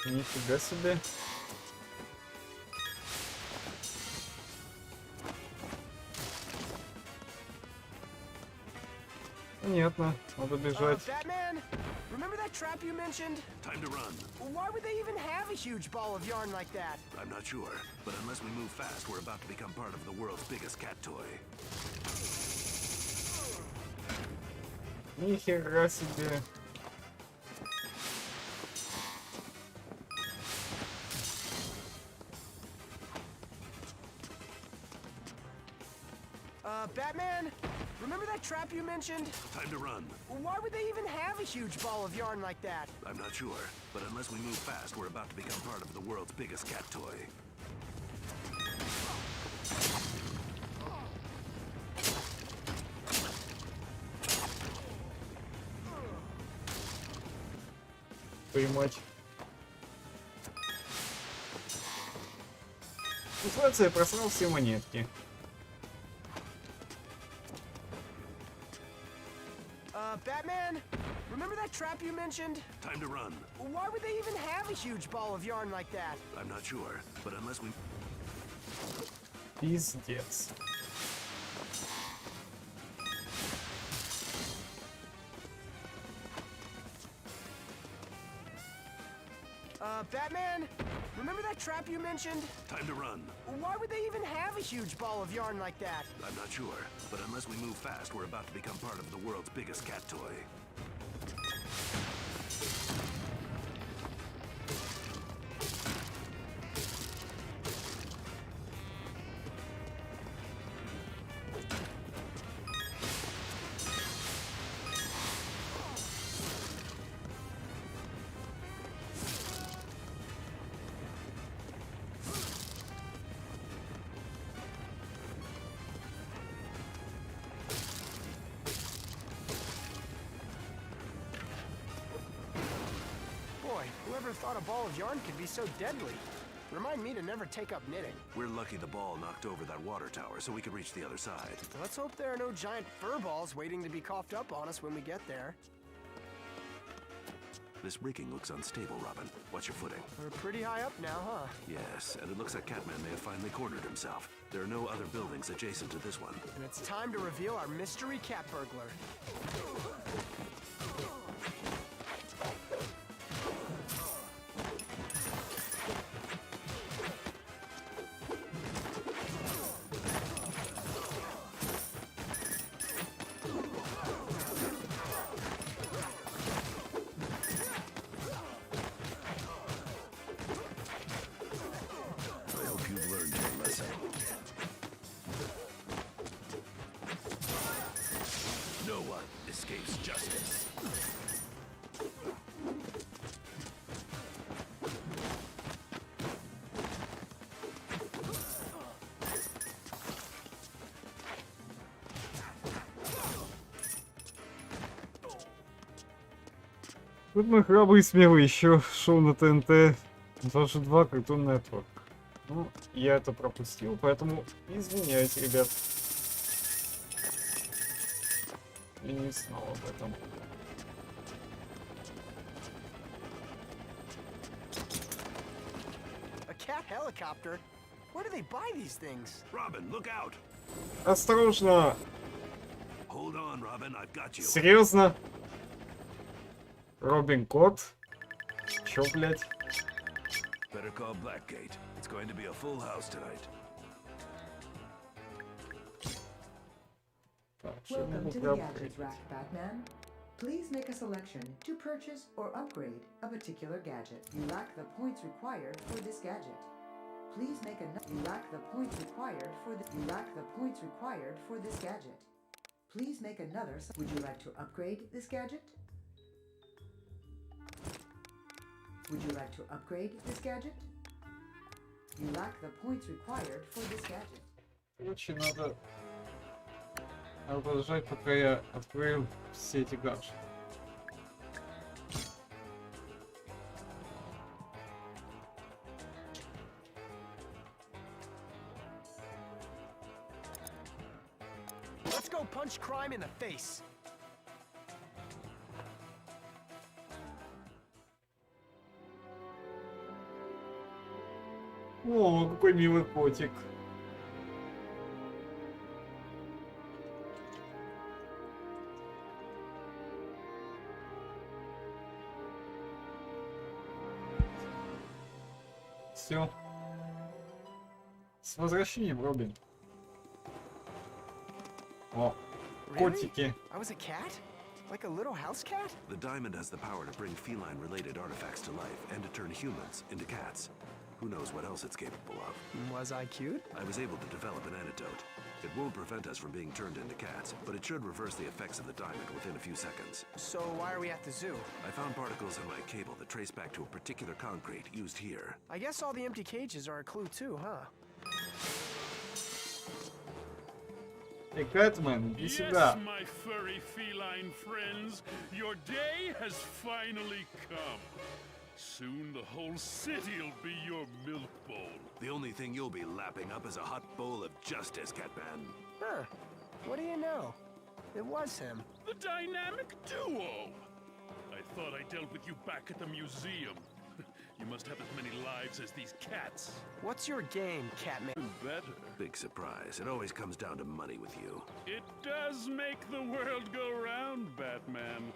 Нифига себе. Понятно, надо бежать. Batman? Remember that trap you mentioned? Time to run. Why would they even have a huge ball of yarn like that? I'm not sure, but unless we move fast, we're about to become part of the world's biggest cat toy. Нихера себе. Batman? Remember that trap you mentioned? Time to run. Why would they even have a huge ball of yarn like that? I'm not sure, but unless we move fast, we're about to become part of the world's biggest cat toy. Твою мать. Инфляция просрал все монетки. Batman? Remember that trap you mentioned? Time to run. Why would they even have a huge ball of yarn like that? I'm not sure, but unless we... Пиздец. Batman? Remember that trap you mentioned? Time to run. Why would they even have a huge ball of yarn like that? I'm not sure, but unless we move fast, we're about to become part of the world's biggest cat toy. Whoever thought a ball of yarn could be so deadly? Remind me to never take up knitting. We're lucky the ball knocked over that water tower so we could reach the other side. Let's hope there are no giant fur balls waiting to be coughed up on us when we get there. This rigging looks unstable, Robin. What's your footing? We're pretty high up now, huh? Yes, and it looks like Catman may have finally cornered himself. There are no other buildings adjacent to this one. And it's time to reveal our mystery cat burglar. No one escapes justice. Вот мой храбрый и смелый еще шоу на ТНТ 22 Cartoon Network. Ну, я это пропустил, поэтому извиняйте, ребят. И не знал об этом. A cat helicopter? Where do they buy these things? Robin, look out! Осторожно! Hold on, Robin, I've got you. Серьезно? Робин Кот? Чё, блядь? Better call Blackgate. It's going to be a full house tonight. Welcome to the gadgets rack, Batman. Please make a selection to purchase or upgrade a particular gadget. You lack the points required for this gadget. Please make a you lack the points required for the you lack the points required for this gadget. Please make another. Would you like to upgrade this gadget? Would you like to upgrade this gadget? You lack the points required for this gadget. Короче, надо продолжать, пока я открою все эти гаджеты. Let's go punch crime in the face. О, какой милый котик. Все. С возвращением, Робин. О, котики. I was a cat? Like a little house cat? The diamond has the power to bring feline-related artifacts to life and to turn humans into cats. Who knows what else it's capable of? Was I cute? I was able to develop an antidote. It won't prevent us from being turned into cats, but it should reverse the effects of the diamond within a few seconds. So why are we at the zoo? I found particles in my cable that trace back to a particular concrete used here. I guess all the empty cages are a clue too, huh? Hey, Catman, иди сюда. Yes, my furry feline friends, your day has finally come. Soon the whole city'll be your milk bowl. The only thing you'll be lapping up is a hot bowl of justice, Catman. Huh. What do you know? It was him. The dynamic duo! I thought I dealt with you back at the museum. You must have as many lives as these cats. What's your game, Catman? Better. Big surprise. It always comes down to money with you. It does make the world go round, Batman.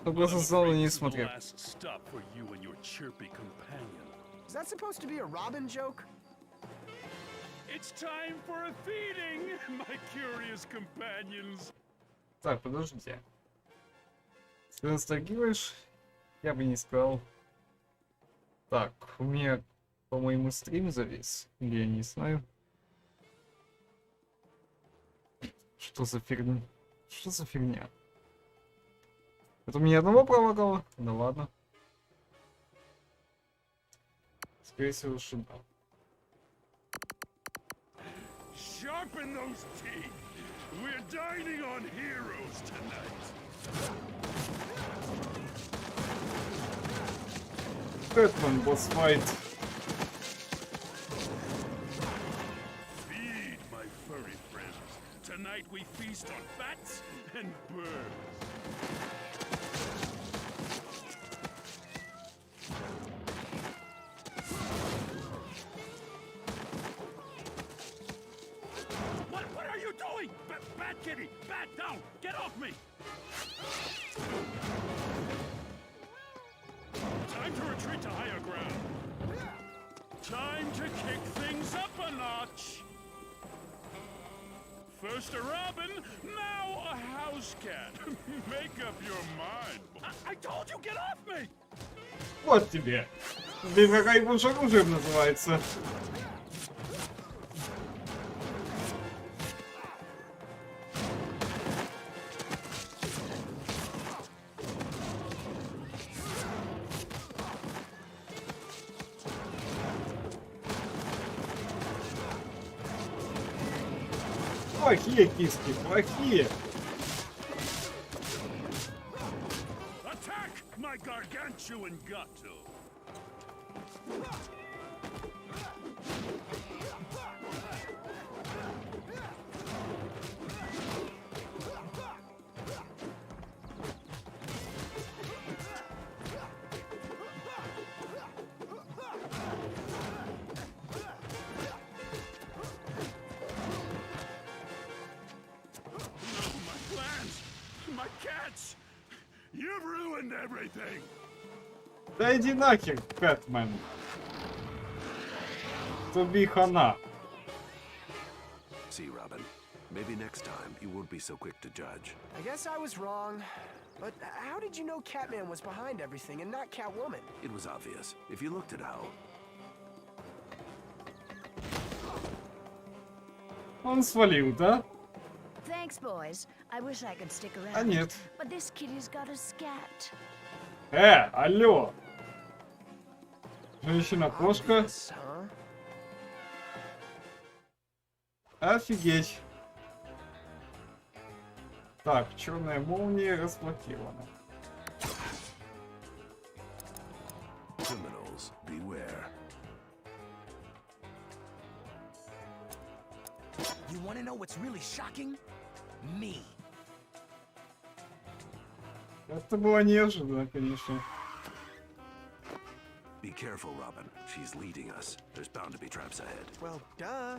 Только создал и не This is the смотрел. last stop for you and your chirpy companion. Is that supposed to be a Robin joke? It's time for a feeding, my curious companions. Так, подождите. Если ностальгируешь, я бы не сказал. Так, у меня, по-моему, стрим завис. Или я не знаю. Что за фигня? Что за фигня? Это у меня одного пролагало? Да ладно. Скорее всего, showdown. Sharpen those teeth. We're dining on heroes tonight. Catman, boss fight. Feed, my furry friends. Tonight we feast on bats and birds. What are you doing? Bat kitty, bat down! Get off me! Time to retreat to higher ground. Time to kick things up a notch. First a robin, now a house cat. Make up your mind. I told you, get off me! Вот тебе. Блин, какая больше оружием называется. Плохие киски, плохие. Attack my gargantuan gato. My cats! You've ruined everything! Да иди нахер, Catman. Тобі хана. See, Robin, maybe next time you won't be so quick to judge. I guess I was wrong. But how did you know Catman was behind everything and not Catwoman? It was obvious. If you looked at how... Он свалил, да? Thanks, boys. I wish I could stick around. А нет. But this kitty's got a scat. Алло. Женщина-кошка. Obvious, huh? Офигеть. Так, черная молния разблокирована. Criminals, beware. You want to know what's really shocking? Me. Это было неожиданно, конечно. Be careful, Robin. She's leading us. There's bound to be traps ahead. Well, duh.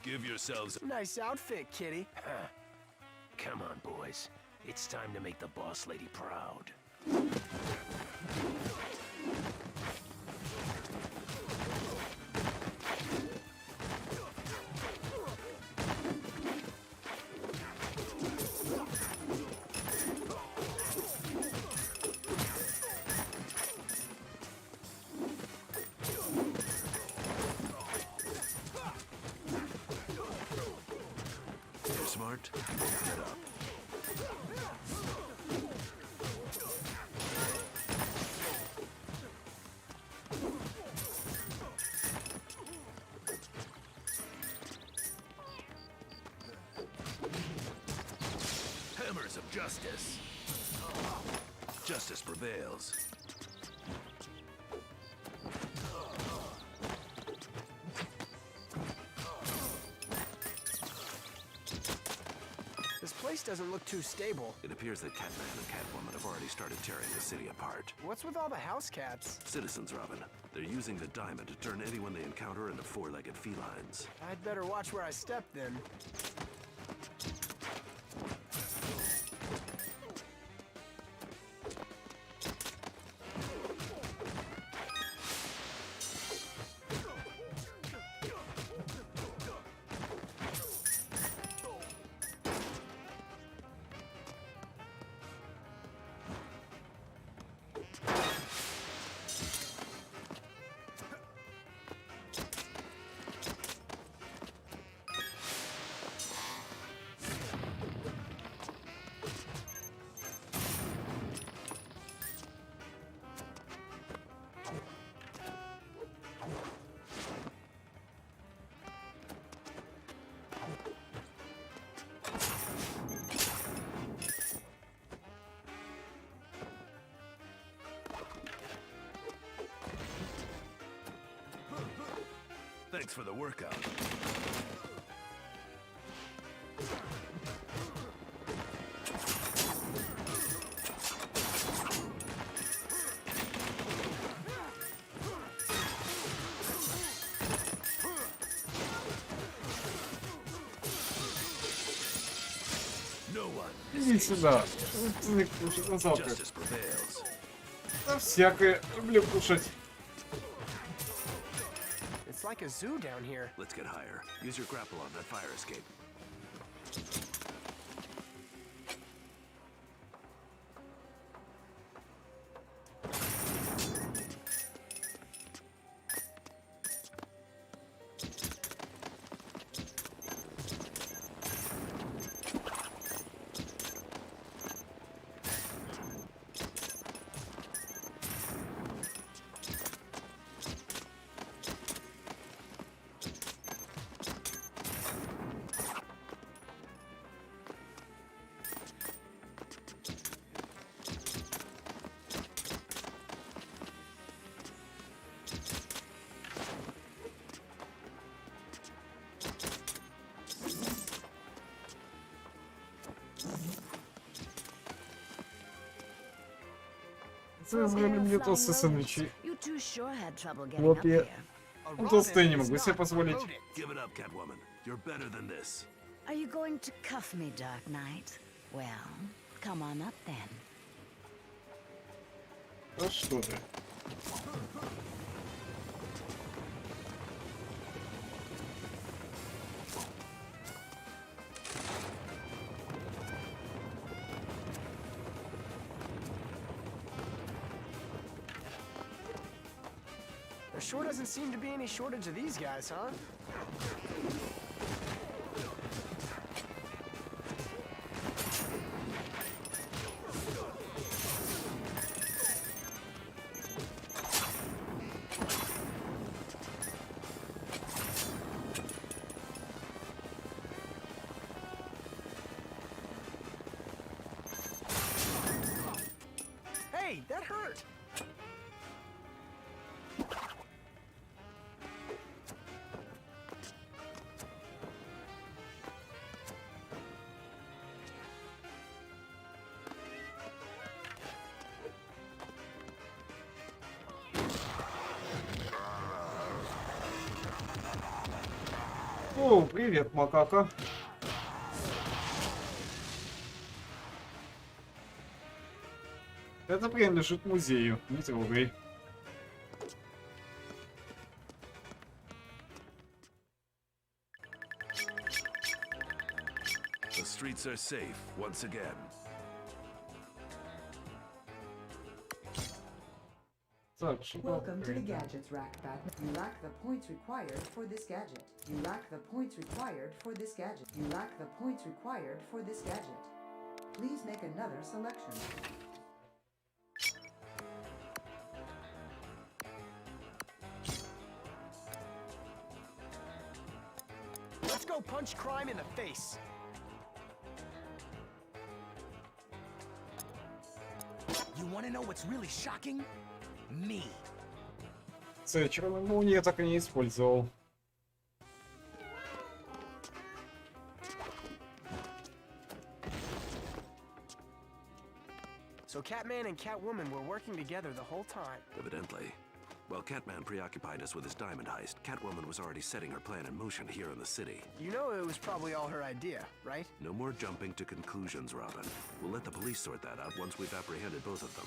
Give yourselves... Nice outfit, kitty. Come on, boys. It's time to make the boss lady proud. smart? Get up. Hammers of justice. Justice prevails. This place doesn't look too stable. It appears that Catman and Catwoman have already started tearing the city apart. What's with all the house cats? Citizens, Robin. They're using the diamond to turn anyone they encounter into four-legged felines. I'd better watch where I step then. Thanks for the workout. No one. Иди сюда. Ты кушать на завтрак. Justice prevails. Да всякое. Люблю кушать. It's like a zoo down here. Let's get higher. Use your grapple on that fire escape. Це взагалі мені толстый сэндвичи. You two sure had trouble getting up Хлопья. here. A Ну, толстые не rodent могу is себе not a позволить. rodent. Give it up, Catwoman. You're better than this. Are you going to cuff me, Dark Knight? Well, come on up then. Да что ты? There sure doesn't seem to be any shortage of these guys, huh? Hey, that hurt! О, привет, макака. Это принадлежит музею, не трогай. The streets are safe once again. Так, что Welcome to the gadgets rack, Batman. You lack the points required for this gadget. You lack the points required for this gadget. You lack the points required for this gadget. Please make another selection. Let's go punch crime in the face. You want to know what's really shocking? Me. Черную молнию я так и не использовал. So Catman and Catwoman were working together the whole time. Evidently. While Catman preoccupied us with his diamond heist, Catwoman was already setting her plan in motion here in the city. You know it was probably all her idea, right? No more jumping to conclusions, Robin. We'll let the police sort that out once we've apprehended both of them.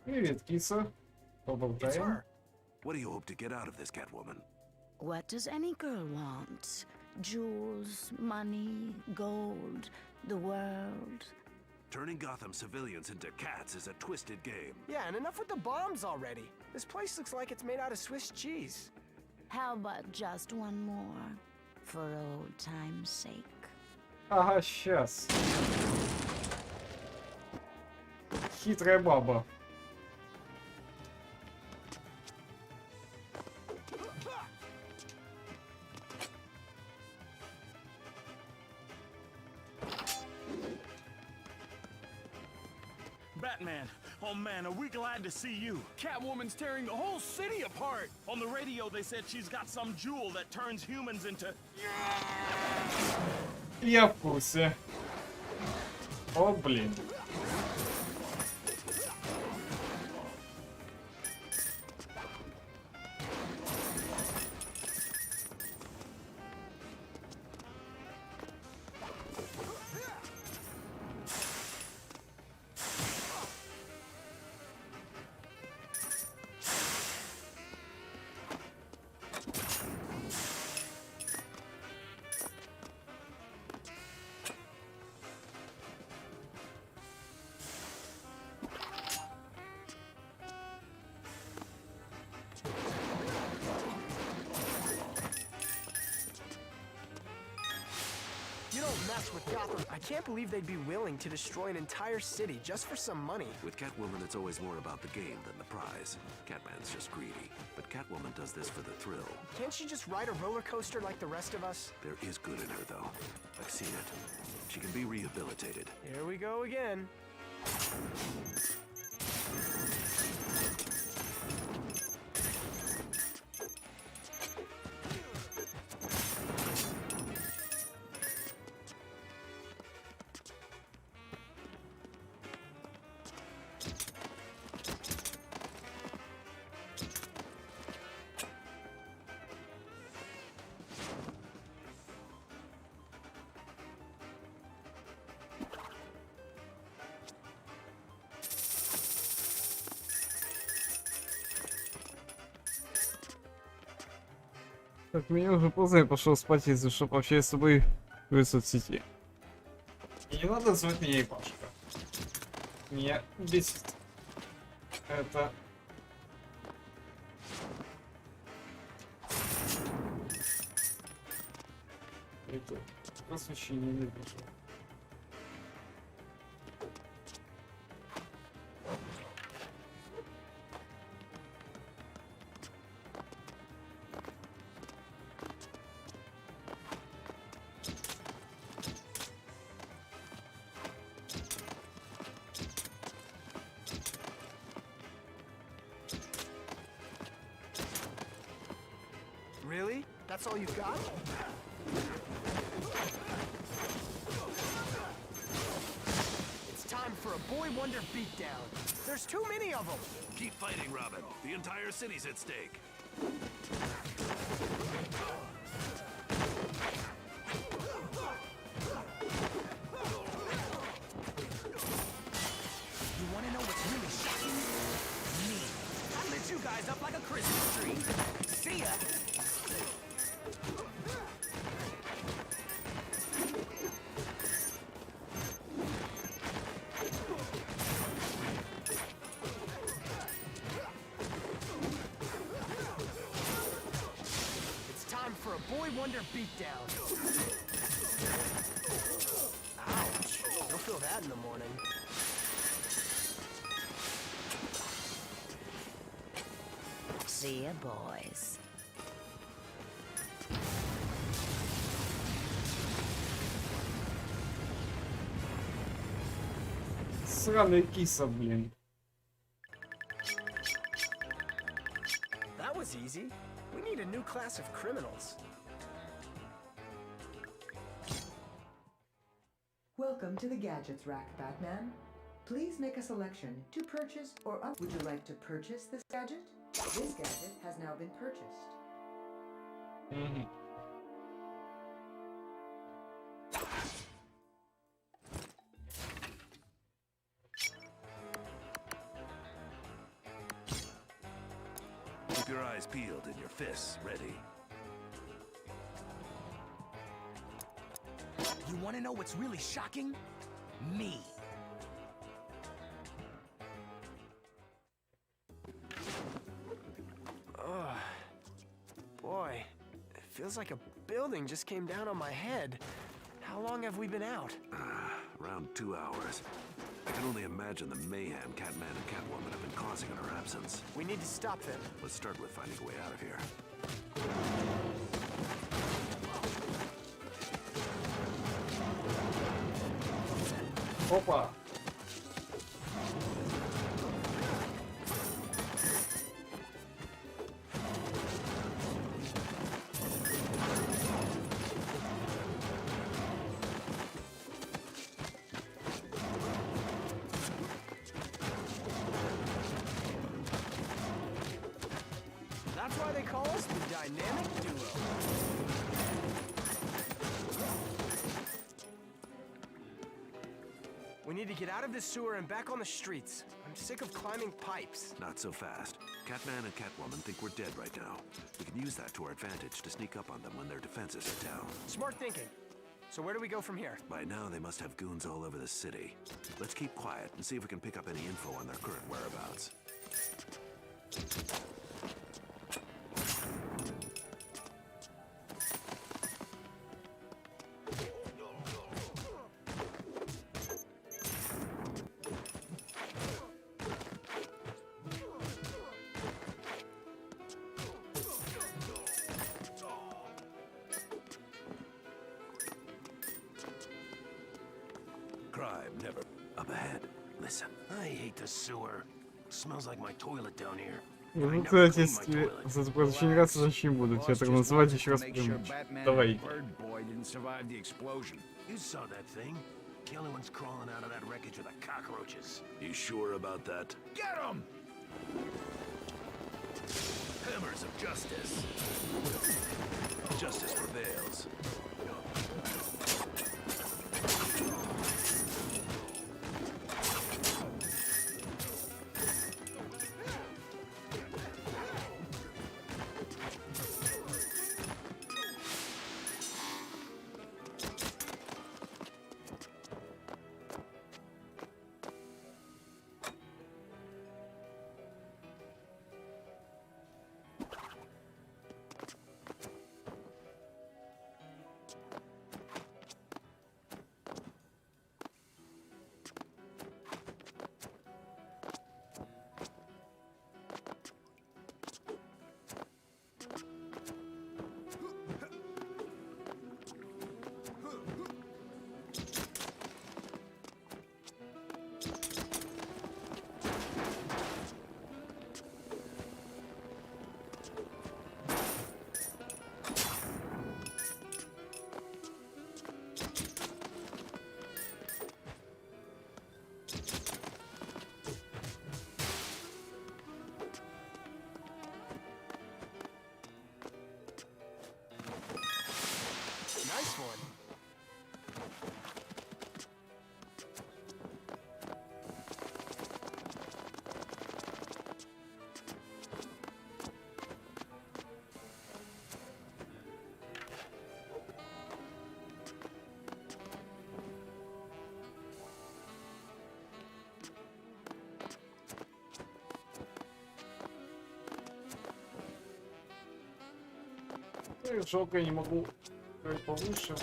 Привет, киса. Поболтаем. What do you hope to get out of this, Catwoman? What does any girl want? Jewels, money, gold, the world. Turning Gotham civilians into cats is a twisted game. Yeah, and enough with the bombs already. This place looks like it's made out of Swiss cheese. How about just one more? For old time's sake. Ага, сейчас. Хитрая баба. Batman, oh man, are we glad to see you. Catwoman's tearing the whole city apart. On the radio, they said she's got some jewel that turns humans into... Я в курсе. О, блин. You don't mess with Gotham. I can't believe they'd be willing to destroy an entire city just for some money. With Catwoman, it's always more about the game than the prize. Catman's just greedy. But Catwoman does this for the thrill. Can't she just ride a roller coaster like the rest of us? There is good in her, though. I've seen it. She can be rehabilitated. Here we go again. Так, мне уже поздно, я пошел спать, если что, пообщаюсь с тобой в соцсети. И не надо звать меня Ипашка. Меня бесит. Это... Это просвещение не вижу. That's all you got? It's time for a Boy Wonder beatdown. There's too many of them. Keep fighting, Robin. The entire city's at stake. You want to know what's really shocking? Me. I lit you guys up like a Christmas tree. See ya. It's time for a Boy Wonder beatdown. Ouch. You'll feel that in the morning. See ya, boys. Сраная киса, блин. That was easy. We need a new class of criminals. Welcome to the Gadgets Rack, Batman. Please make a selection to purchase or up. Would you like to purchase this gadget? This gadget has now been purchased. Keep your eyes peeled and your fists ready. You want to know what's really shocking? Me. Ugh. Boy, it feels like a building just came down on my head. How long have we been out? Around 2 hours. I can only imagine the mayhem Catman and Catwoman have been causing in our absence. We need to stop them. Let's start with finding a way out of here. Опа. That's why they call us the Dynamic Duo. We need to get out of this sewer and back on the streets. I'm sick of climbing pipes. Not so fast. Catman and Catwoman think we're dead right now. We can use that to our advantage to sneak up on them when their defenses are down. Smart thinking. So where do we go from here? By now, they must have goons all over the city. Let's keep quiet and see if we can pick up any info on their current whereabouts. Crime never... Up ahead. Listen. I hate the sewer. Smells like my toilet down here. Ну, кстати, если за это просто очень раз зачем будут тебя так называть еще раз придумать. Давай. You saw that thing? The only ones crawling out of that wreckage are the cockroaches. You sure about that? Get him! Hammers of justice. Justice prevails. Жалко, я не могу играть повыше.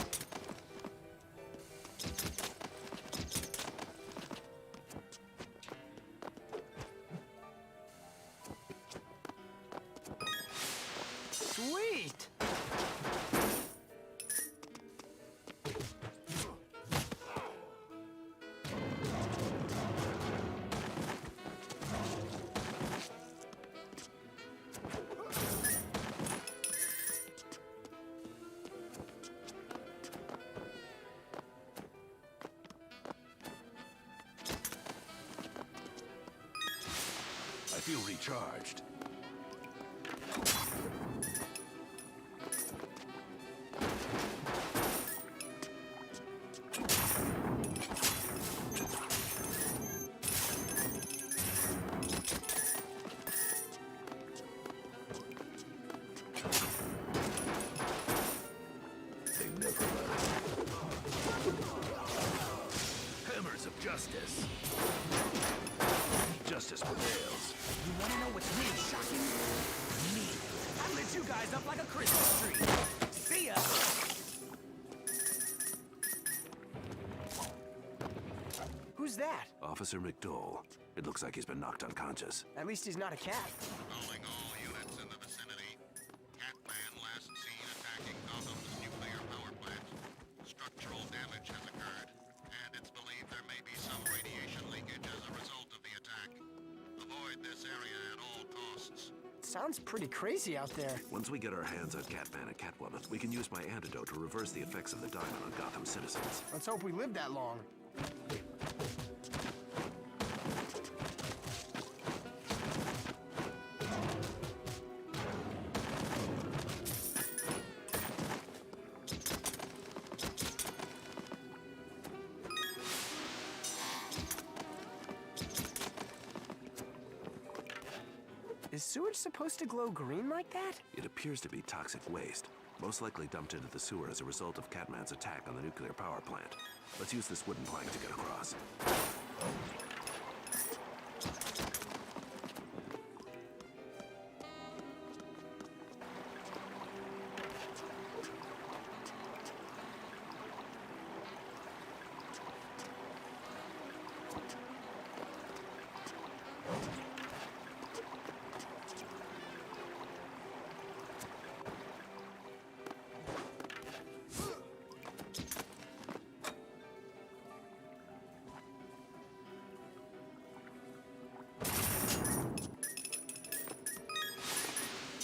Sweet! I feel recharged. They never learn. Hammers of justice. Justice prevails. You wanna know what's really shocking? Me. I lit you guys up like a Christmas tree. See ya! Who's that? Officer McDowell. It looks like he's been knocked unconscious. At least he's not a cat. Calling all units in the vicinity. Catman last seen attacking Gotham's nuclear power plant. Structural damage has occurred, and it's believed there may be some radiation leakage as a result of the attack. Avoid this area at all costs. Sounds pretty crazy out there. Once we get our hands on Catman and Catwoman, we can use my antidote to reverse the effects of the diamond on Gotham citizens. Let's hope we live that long. Is sewage supposed to glow green like that? It appears to be toxic waste, most likely dumped into the sewer as a result of Catman's attack on the nuclear power plant. Let's use this wooden plank to get across.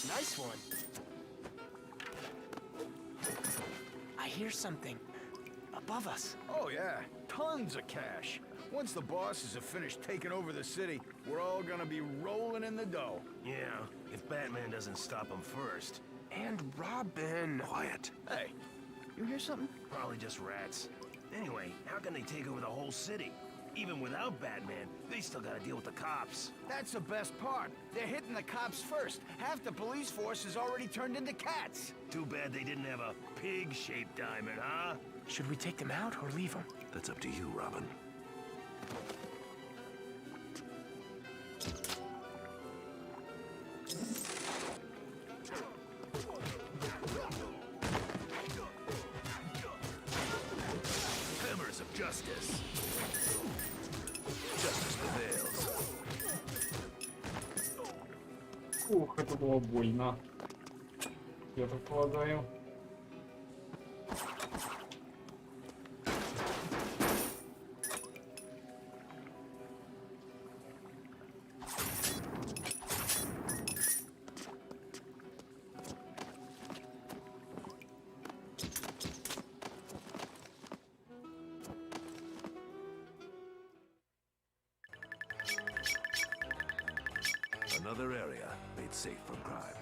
Nice one. I hear something. Above us. Oh, yeah. Tons of cash. Once the bosses have finished taking over the city, we're all gonna be rolling in the dough. Yeah, if Batman doesn't stop him first. And Robin. Quiet. Hey, you hear something? Probably just rats. Anyway, how can they take over the whole city? Even without Batman, they still gotta deal with the cops. That's the best part. They're hitting the cops first. Half the police force is already turned into cats. Too bad they didn't have a pig-shaped diamond, huh? Should we take them out or leave them? That's up to you, Robin. Hammers of justice. Justice prevails. Ух, это было больно. Я так полагаю. Another area made safe from crime.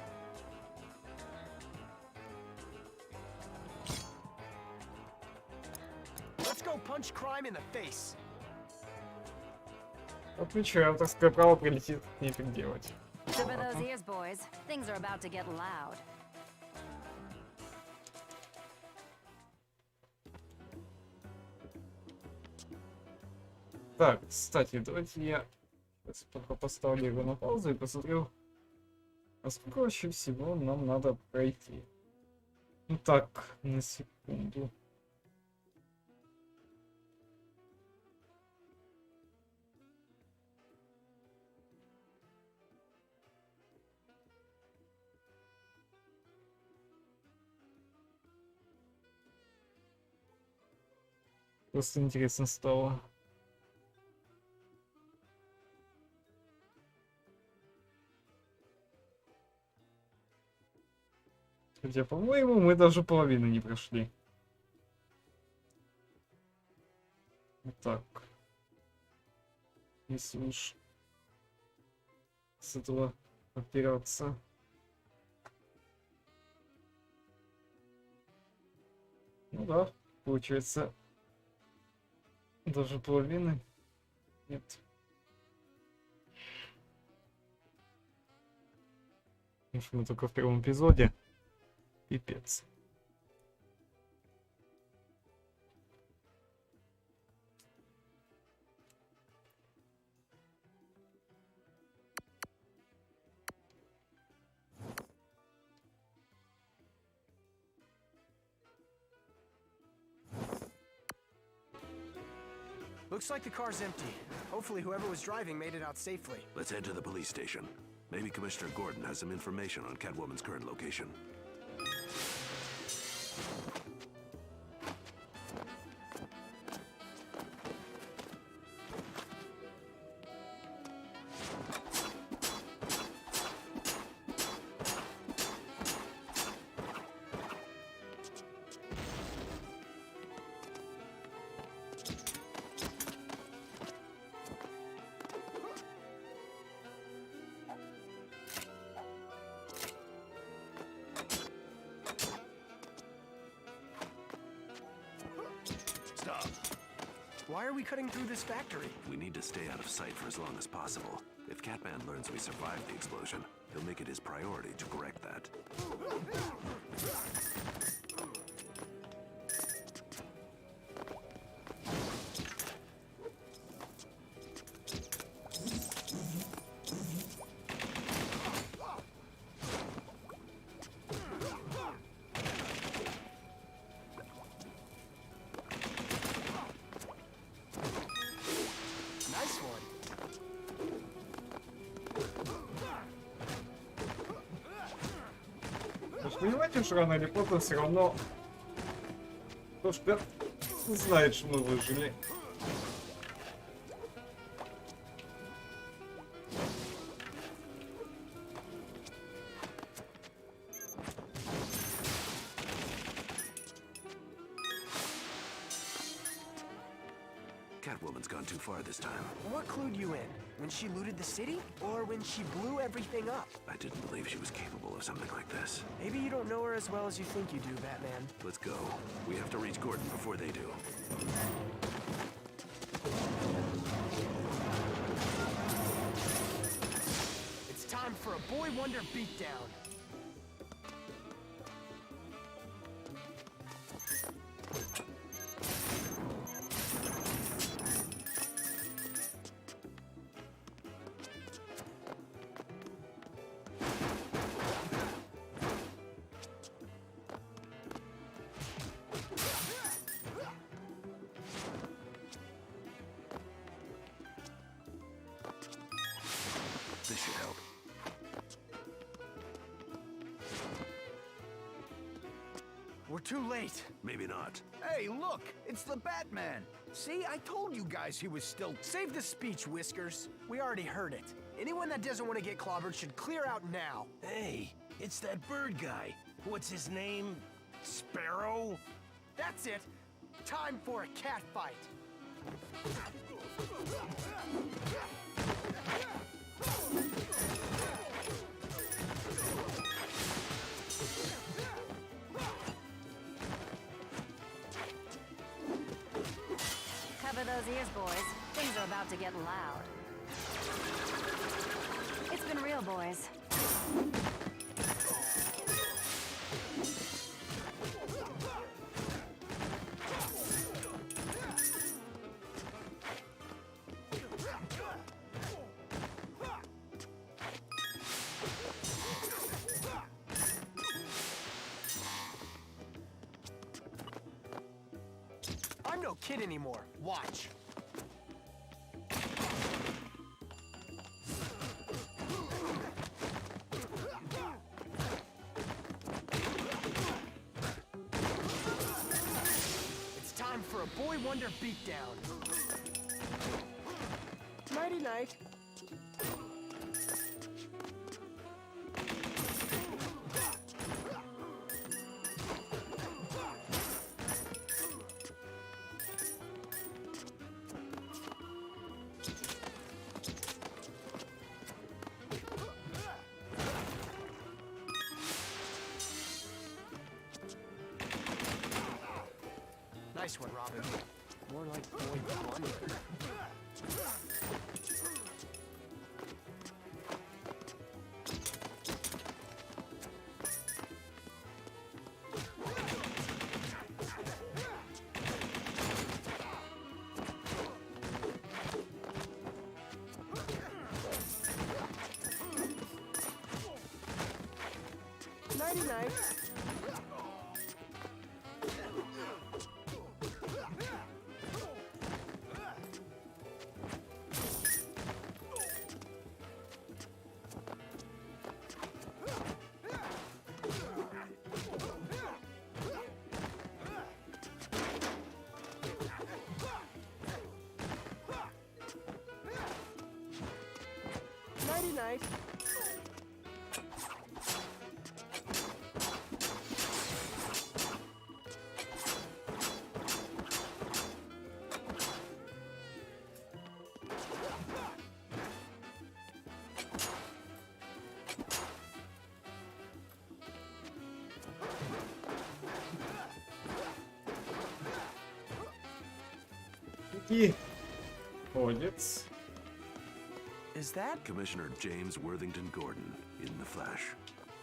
Let's go punch crime in the face. Отвечаю, авторское право прилетит, нефиг делать. Cover those ears, boys. Things are about to get loud. Так, кстати, давайте я сейчас пока поставлю его на паузу и посмотрю, а сколько вообще всего нам надо пройти. Ну так, на секунду. Просто интересно стало. Хотя, по-моему, мы даже половину не прошли. Вот так. Если уж с этого опираться. Ну да, получается, даже половины нет. Потому что мы только в первом эпизоде. Пипец. Looks like the car's empty. Hopefully whoever was driving made it out safely. Let's head to the police station. Maybe Commissioner Gordon has some information on Catwoman's current location. Why are we cutting through this factory? We need to stay out of sight for as long as possible. If Catman learns we survived the explosion, he'll make it his priority to correct that. Nice one. Вы же понимаете, что рано или поздно все равно кто-то знает, что мы выжили. Catwoman's gone too far this time. What clued you in? When she looted the city? Or when she blew everything up? I didn't believe she was capable of something like this. Maybe you don't know her as well as you think you do, Batman. Let's go. We have to reach Gordon before they do. It's time for a Boy Wonder beatdown. This should help. We're too late. Maybe not. Hey, look! It's the Batman! See, I told you guys he was still... Save the speech, Whiskers. We already heard it. Anyone that doesn't want to get clobbered should clear out now. Hey, it's that bird guy. What's his name? Sparrow? That's it. Time for a cat fight. Cover those ears, boys. Things are about to get loud. It's been real, boys. kid anymore. Watch. It's time for a Boy Wonder beatdown. Nighty night. Nice one, Robin. More like Boy Wonder. Nighty night. Nighty night. И ходец. Is that? Commissioner James Worthington Gordon in the flesh.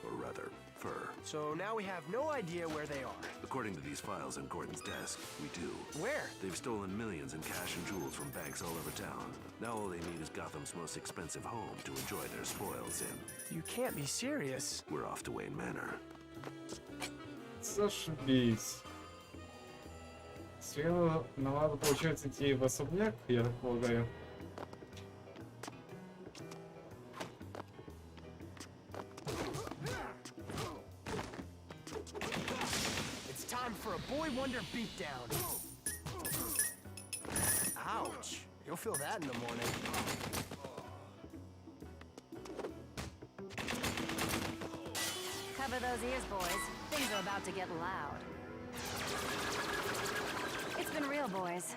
Or rather, fur. So now we have no idea where they are. According to these files on Gordon's desk, we do. Where? They've stolen millions in cash and jewels from banks all over town. Now all they need is Gotham's most expensive home to enjoy their spoils in. You can't be serious. We're off to Wayne Manor. Зашибись. Сначала надо, получается, идти в особняк, я так полагаю. It's time for a Boy Wonder beatdown. Ouch. You'll feel that in the morning. Cover those ears, boys. Things are about to get loud. It's been real, boys.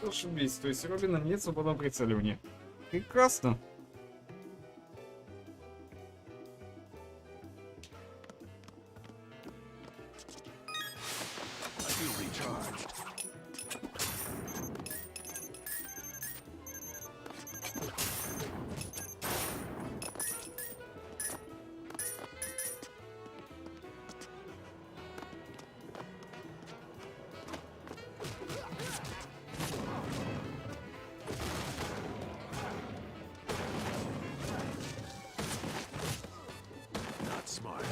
Зашибись, то есть Робина нет свободного прицеливания. Прекрасно. I feel recharged. Not smart.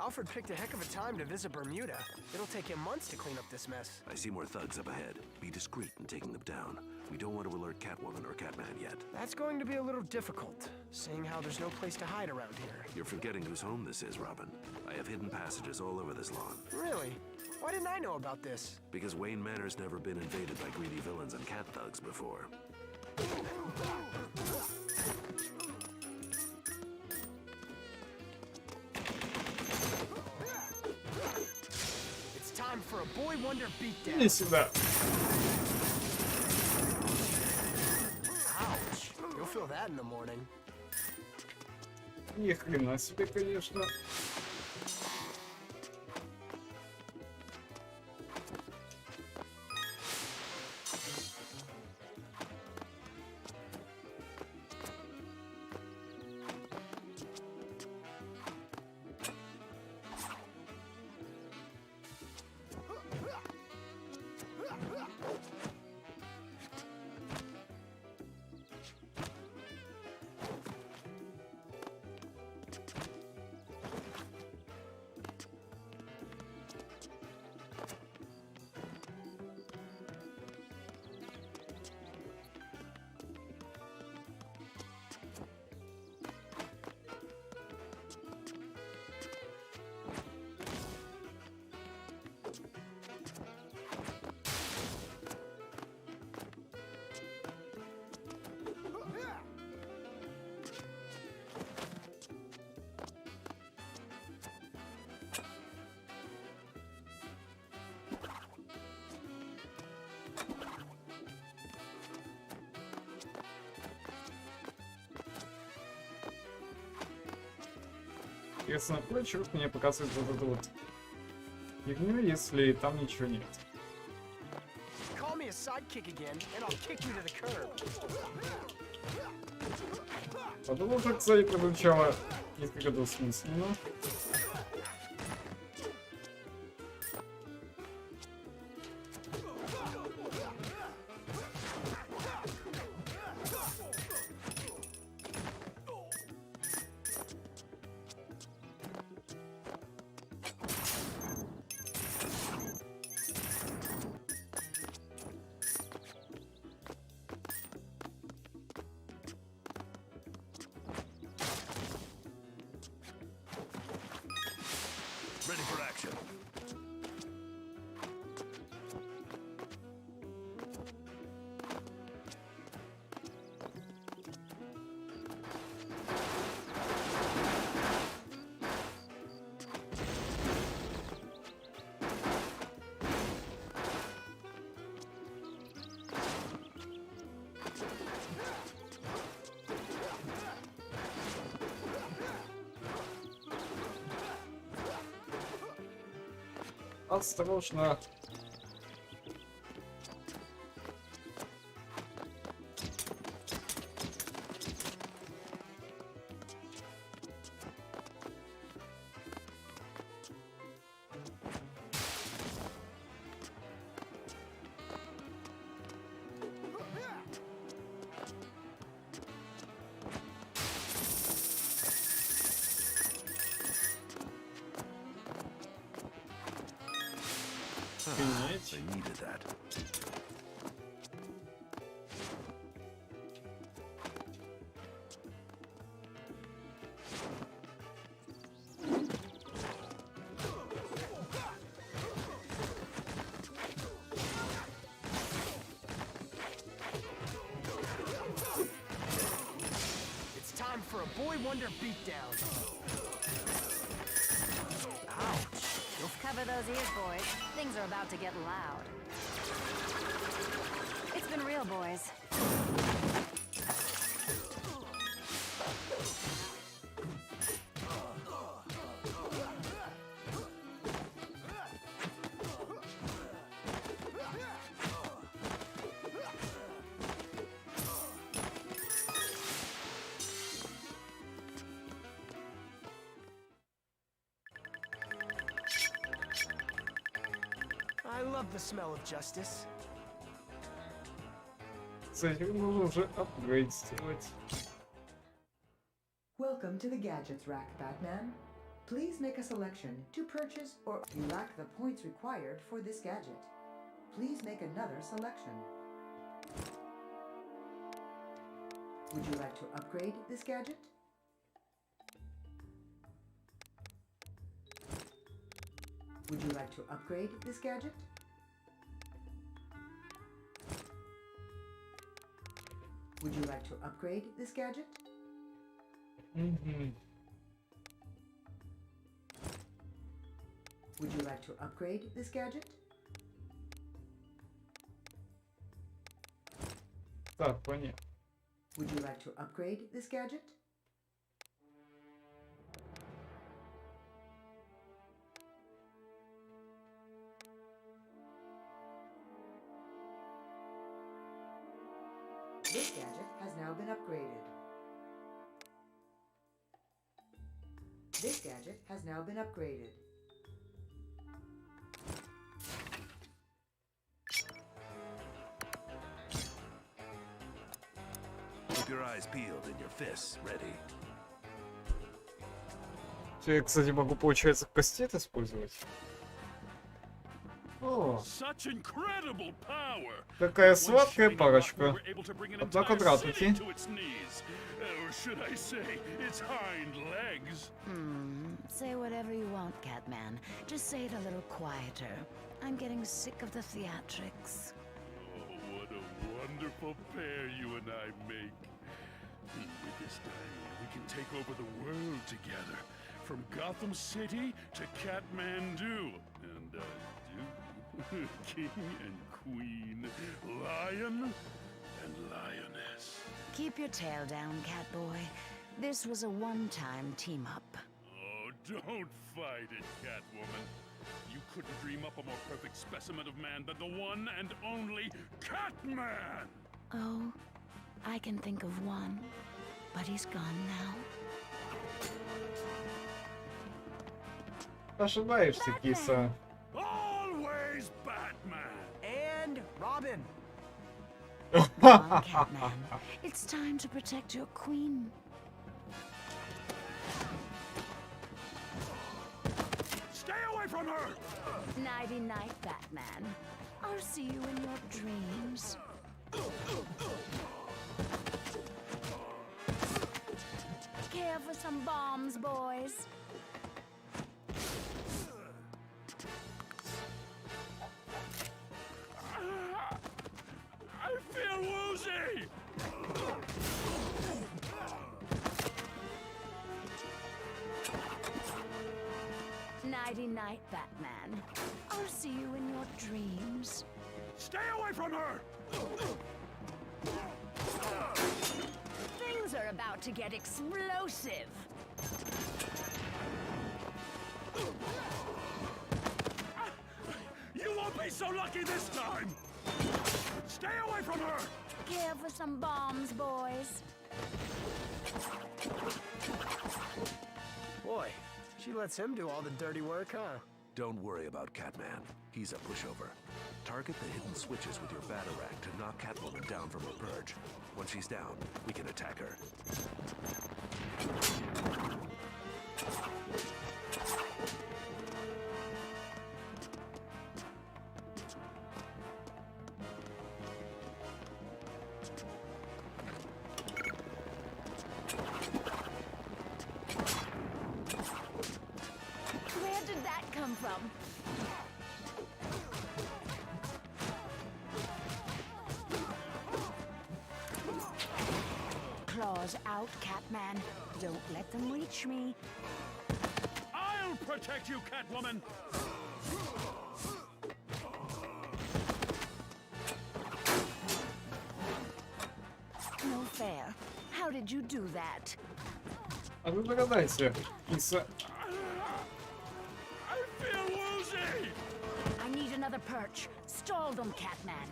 Alfred picked a heck of a time to visit Bermuda. It'll take him months to clean up this mess. I see more thugs up ahead. Be discreet in taking them down. We don't want to alert Catwoman or Catman yet. That's going to be a little difficult, seeing how there's no place to hide around here. You're forgetting whose home this is, Robin. I have hidden passages all over this lawn. Really? Why didn't I know about this? Because Wayne Manor's never been invaded by greedy villains and cat thugs before. It's time for a Boy Wonder beatdown. Иди сюда. Ouch. You'll feel that in the morning. Ни хрена себе, конечно. Интересно, какой черт мне показывает вот эту вот фигню, если там ничего нет? Call me a sidekick again, and I'll kick you to the curb. Подумал, что, кстати, прозвучало несколько двусмысленно. Ready for action. Осторожно. I needed that. It's time for a Boy Wonder beatdown. Ouch. Cover those ears, boys. Things are about to get loud. It's been real, boys. I love the smell of justice. Кстати, нужно уже апгрейд сделать. Welcome to the gadgets rack, Batman. Please make a selection to purchase or you lack the points required for this gadget. Please make another selection. Would you like to upgrade this gadget? Would you like to upgrade this gadget? Would you like to upgrade this gadget? Would you like to upgrade this gadget? Так, понятно. Would you like to upgrade this gadget? This gadget has now been upgraded. This gadget has now been upgraded. Keep your eyes peeled and your fists ready. Я, кстати, могу, получается, кастет использовать. О, Such incredible power. какая With one сладкая string of luck, we парочка. were able to bring an Однако entire здравствуйте. city to its knees. Or should I say, its hind legs. Say whatever you want, Catman. Just say it a little quieter. I'm getting sick of the theatrics. Oh, what a wonderful pair you and I make. With this diamond, we can take over the world together. From Gotham City to Catmandu. And, King and Queen, Lion and Lioness. Keep your tail down, Catboy. This was a one-time team-up. Oh, don't fight it, Catwoman. You couldn't dream up a more perfect specimen of man than the one and only Catman! Oh, I can think of one, but he's gone now. Ошибаешься, киса. Always Batman! And Robin. Come on, Catman. It's time to protect your queen. Stay away from her! Nighty-night, Batman. I'll see you in your dreams. Care for some bombs, boys? I feel woozy! Nighty-night, Batman. I'll see you in your dreams. Stay away from her! Things are about to get explosive. You won't be so lucky this time! Stay away from her! Care for some bombs, boys? Boy, she lets him do all the dirty work, huh? Don't worry about Catman. He's a pushover. Target the hidden switches with your batarang to knock Catwoman down from her perch. Once she's down, we can attack her. Where did that come from? Claws out, Catman. Don't let them reach me. I'll protect you, Catwoman! No fair. How did you do that? А вы догадайся, киса. I feel woozy! I need another perch. Stall them, Catman.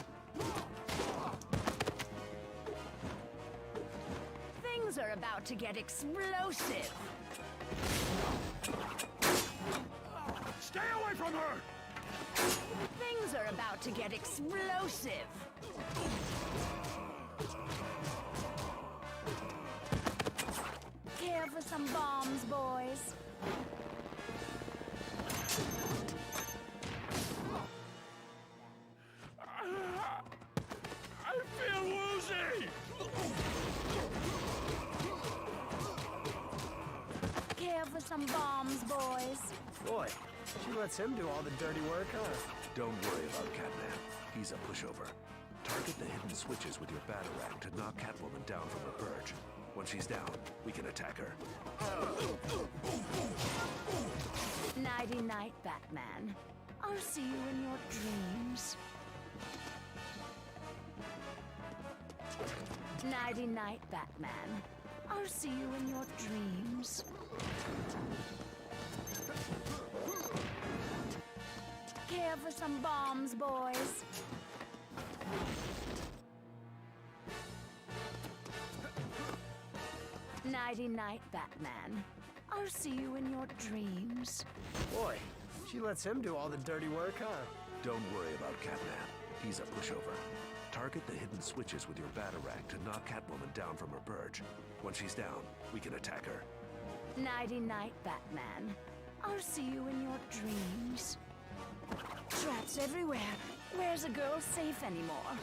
Things are about to get explosive. Stay away from her! Things are about to get explosive. Care for some bombs, boys? some bombs, boys? Boy, she lets him do all the dirty work, huh? Don't worry about Catman. He's a pushover. Target the hidden switches with your batarang to knock Catwoman down from her perch. Once she's down, we can attack her. Nighty-night, Batman. I'll see you in your dreams. Nighty-night, Batman. I'll see you in your dreams. Care for some bombs, boys? Nighty-night, Batman. I'll see you in your dreams. Boy, she lets him do all the dirty work, huh? Don't worry about Catman. He's a pushover. Target the hidden switches with your batarang to knock Catwoman down from her perch. Once she's down, we can attack her. Nighty-night, Batman. I'll see you in your dreams. Traps everywhere. Where's a girl safe anymore?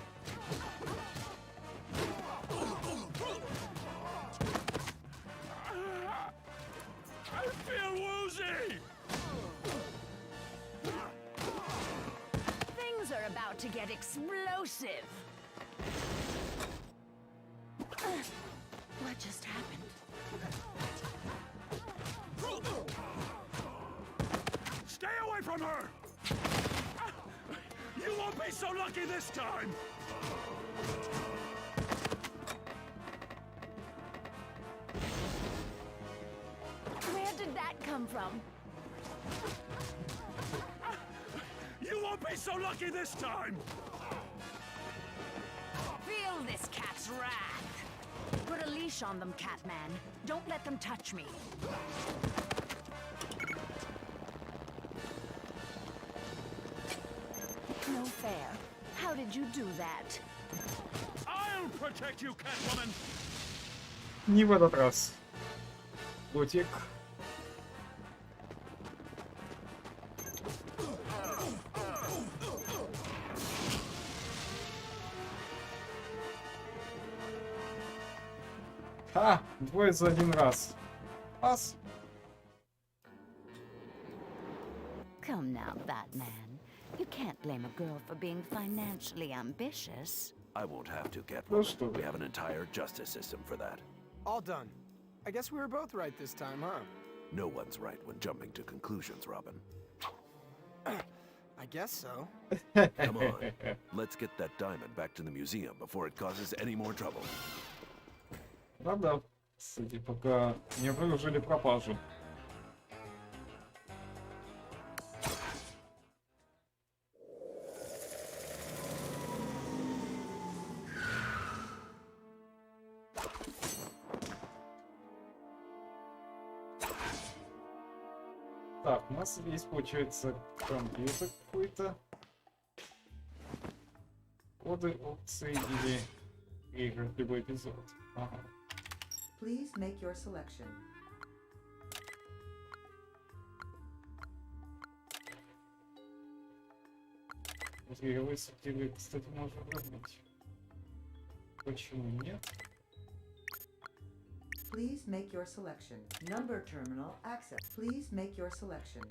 I feel woozy! Things are about to get explosive. What just happened? Stay away from her! You won't be so lucky this time! Where did that come from? You won't be so lucky this time! Feel this cat's wrath. Put a leash on them, Catman. Don't let them touch me. No fair. How did you do that? I'll protect you, Catwoman! Не в этот раз. Лутик. Ха! Двое за один раз. Пас. Come now, Batman. You can't blame a girl for being financially ambitious. I won't have to, Ну Catwoman. что We вы. have an entire justice system for that. All done. I guess we were both right this time, huh? No one's right when jumping to conclusions, Robin. I guess so. Come on. Let's get that diamond back to the museum before it causes any more trouble. Да-да. Кстати, пока не обнаружили пропажу. Так, у нас есть, получается, компьютер какой-то. Коды, опции или игры, любой эпизод. Ага. Please make your selection. Игровые субтитры, кстати, можно выбрать. Почему нет? Please make your selection. Number terminal access. Please make your selection.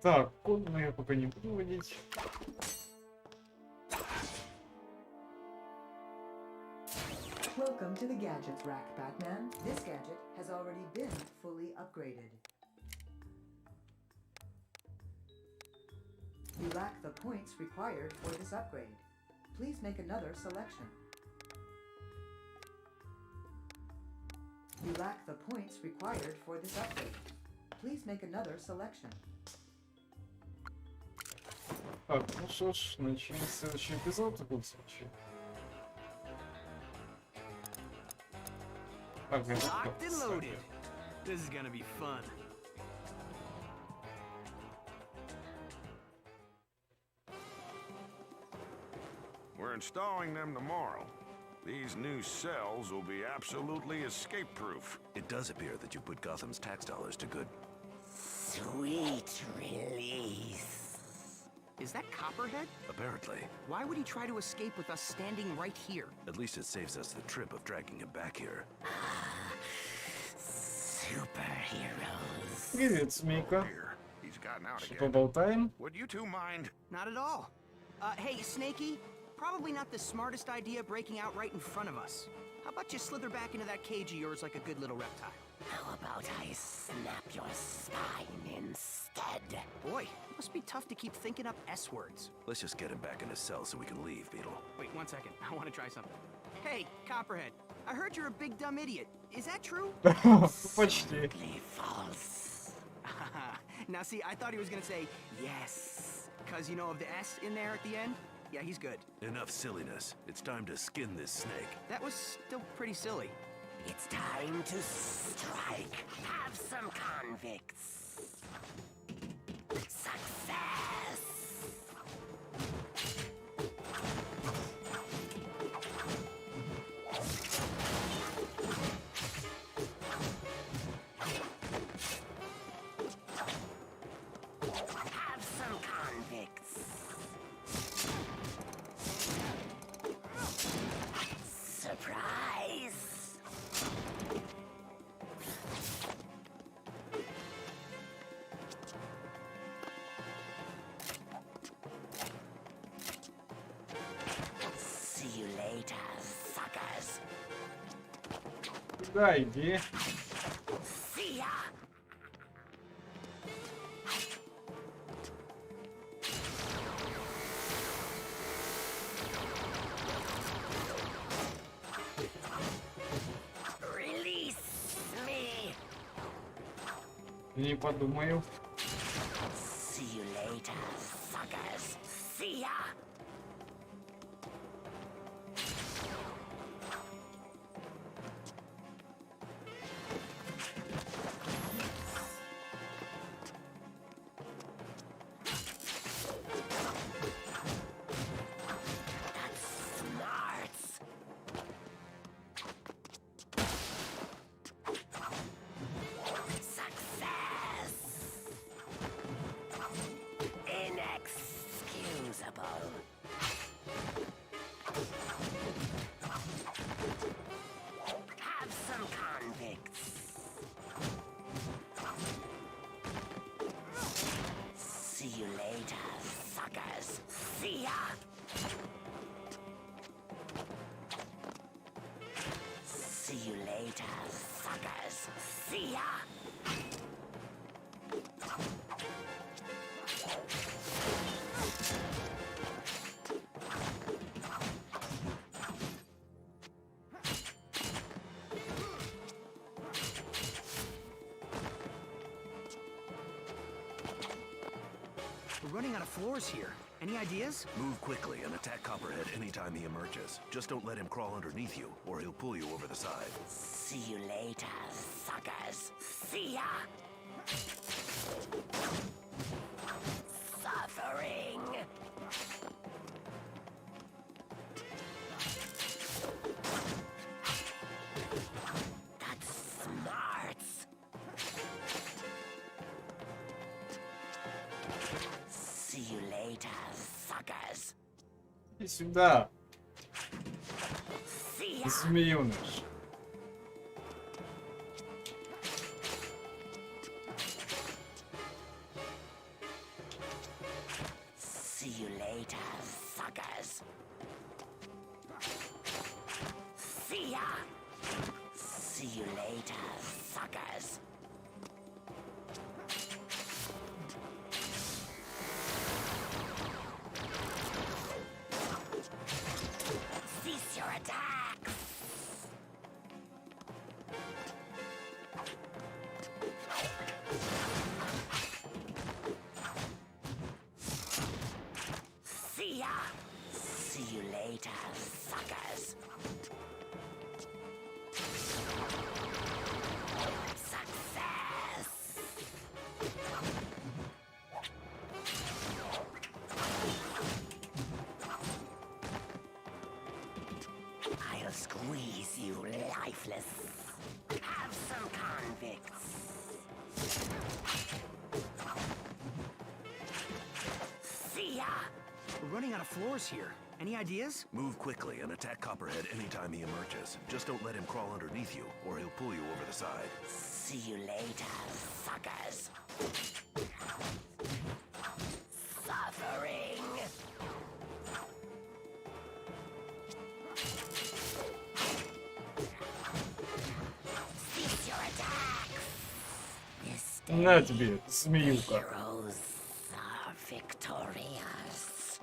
Так, код я пока не буду вводить. Welcome to the gadgets rack, Batman. This gadget has already been fully upgraded. You lack the points required for this upgrade. Please make another selection. You lack the points required for this upgrade. Please make another selection. Так, ну что ж, начнем следующий эпизод в таком случае. Так, Locked and loaded. This is gonna be fun. We're installing them tomorrow. These new cells will be absolutely escape-proof. It does appear that you put Gotham's tax dollars to good. Sweet release. Is that Copperhead? Apparently. Why would he try to escape with us standing right here? At least it saves us the trip of dragging him back here. Superheroes. Привет, Змейка. He's gotten out Что, again. поболтаем? Would you two mind? Not at all. Hey, Snakey, probably not the smartest idea breaking out right in front of us. How about you slither back into that cage of yours like a good little reptile? How about I snap your spine instead? Boy, must be tough to keep thinking up S words. Let's just get him back in his cell so we can leave, Beetle. Wait, 1 second. I want to try something. Hey, Copperhead, I heard you're a big dumb idiot. Is that true? Почти. False. Now see, I thought he was gonna say yes, cause you know of the S in there at the end? Yeah, he's good. Enough silliness. It's time to skin this snake. That was still pretty silly. It's time to strike. Have some convicts. Success. Have some convicts. Surprise. See you later, suckers. Да, иди. See ya. Release me. Не подумаю. See you later, suckers. See ya. That's smarts. Success. Inexcusable. Have some convicts. See you later, suckers. See ya. See you later, suckers. See ya. We're running out of floors here. Any ideas? Move quickly and attack Copperhead anytime he emerges. Just don't let him crawl underneath you, or he'll pull you over the side. See you later, suckers. See ya. Suffering. That's smarts. See you later, suckers. Иди сюда, See ya. змеюныш. See you later, suckers. See ya. See you later, suckers. Cease your attacks. See ya. See you later, suckers. Success. I'll squeeze you lifeless. Have some convicts. See ya. running out of floors here. Any ideas? Move quickly and attack Copperhead anytime he emerges. Just don't let him crawl underneath you, or he'll pull you over the side. See you later, suckers. Suffering. Cease your attacks. This На тебе, змеюка. heroes are victorious.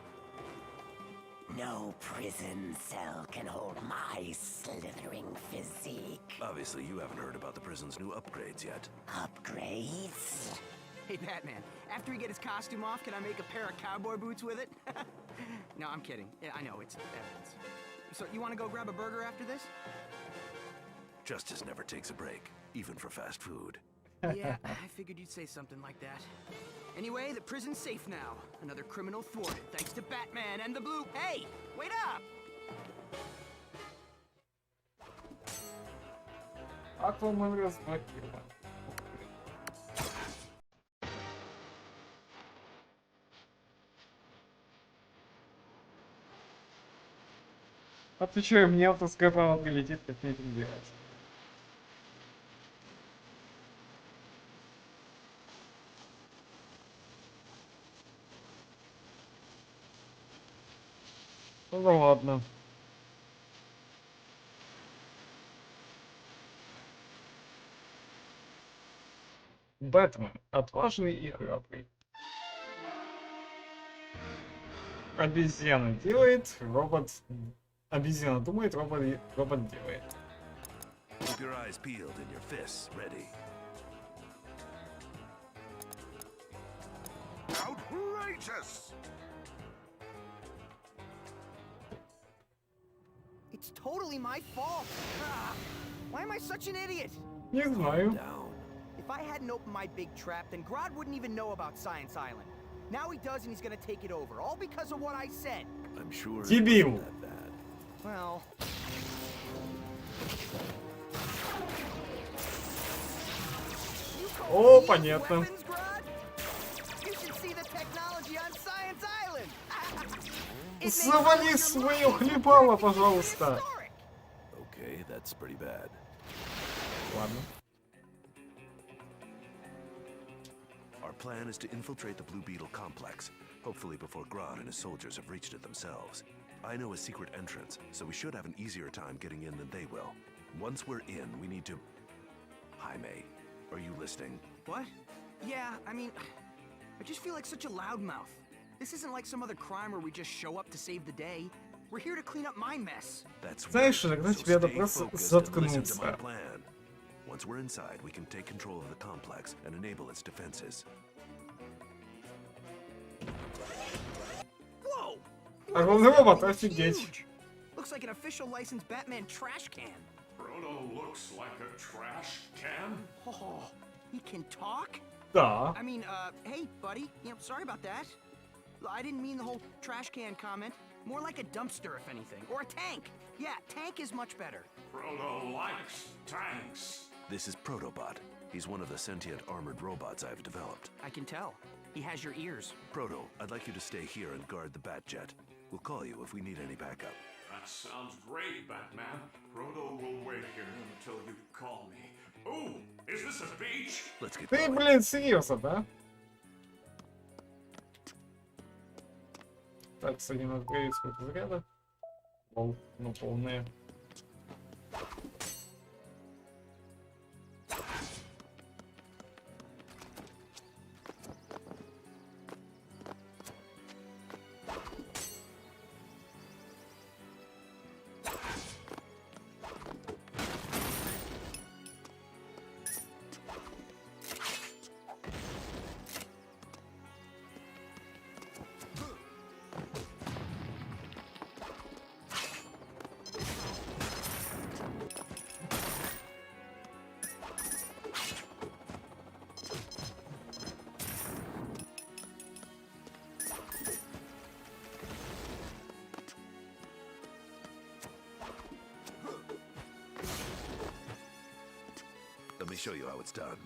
No prison cell can hold my slithering physique. Obviously, you haven't heard about the prison's new upgrades yet. Upgrades? Hey, Batman, after we get his costume off, can I make a pair of cowboy boots with it? No, I'm kidding. Yeah, I know, it's evidence. So, you want to go grab a burger after this? Justice never takes a break, even for fast food. Yeah, I figured you'd say something like that. Anyway, the prison's safe now. Another criminal thwarted, thanks to Batman and the Blue... Hey, wait up! Аквамен разблокирован. Отвечаю, мне авторское право прилетит, как мне это нравится. Ну ладно. Бэтмен. Отважный и храбрый. Обезьяна делает, робот... Обезьяна думает, робот делает. Keep your eyes peeled and your fists ready. Outrageous! It's totally my fault! Ah, why am I such an idiot? Не знаю. If I hadn't opened my big trap, then Grodd wouldn't even know about Science Island. Now he does, and he's gonna take it over, all because of what I said. I'm sure Дебил. that bad. Well... О, понятно. You should see the technology on Science Island. Завали свое хлебало, пожалуйста. Okay, that's pretty bad. Ладно. Our plan is to infiltrate the Blue Beetle complex, hopefully before Grodd and his soldiers have reached it themselves. I know a secret entrance, so we should have an easier time getting in than they will. Once we're in, we need to... Jaime, are you listening? What? Yeah, I mean, I just feel like such a loudmouth. This isn't like some other crime where we just show up to save the day. We're here to clean up my mess. That's Знаешь, right. иногда So тебе надо stay просто focused and listen to my заткнуться. plan. Once we're inside, we can take control of the complex and enable its defenses. Whoa! А главный робот, офигеть. Looks like an official licensed Batman trash can. Frodo looks like a trash can? Oh, he can talk? Да. I mean, hey, buddy, sorry about that. I didn't mean the whole trash can comment. More like a dumpster, if anything. Or a tank. Yeah, tank is much better. Frodo likes tanks. This is Protobot. He's one of the sentient armored robots I've developed. I can tell. He has your ears. Proto, I'd like you to stay here and guard the Batjet. We'll call you if we need any backup. That sounds great, Batman. Frodo will wait here until you call me. Ooh, is this a beach? Let's get Ты, going. блин, серьезно, да? Так, кстати, надо проверить, сколько заряда. Пол, ну, полные. Let me show you how it's done.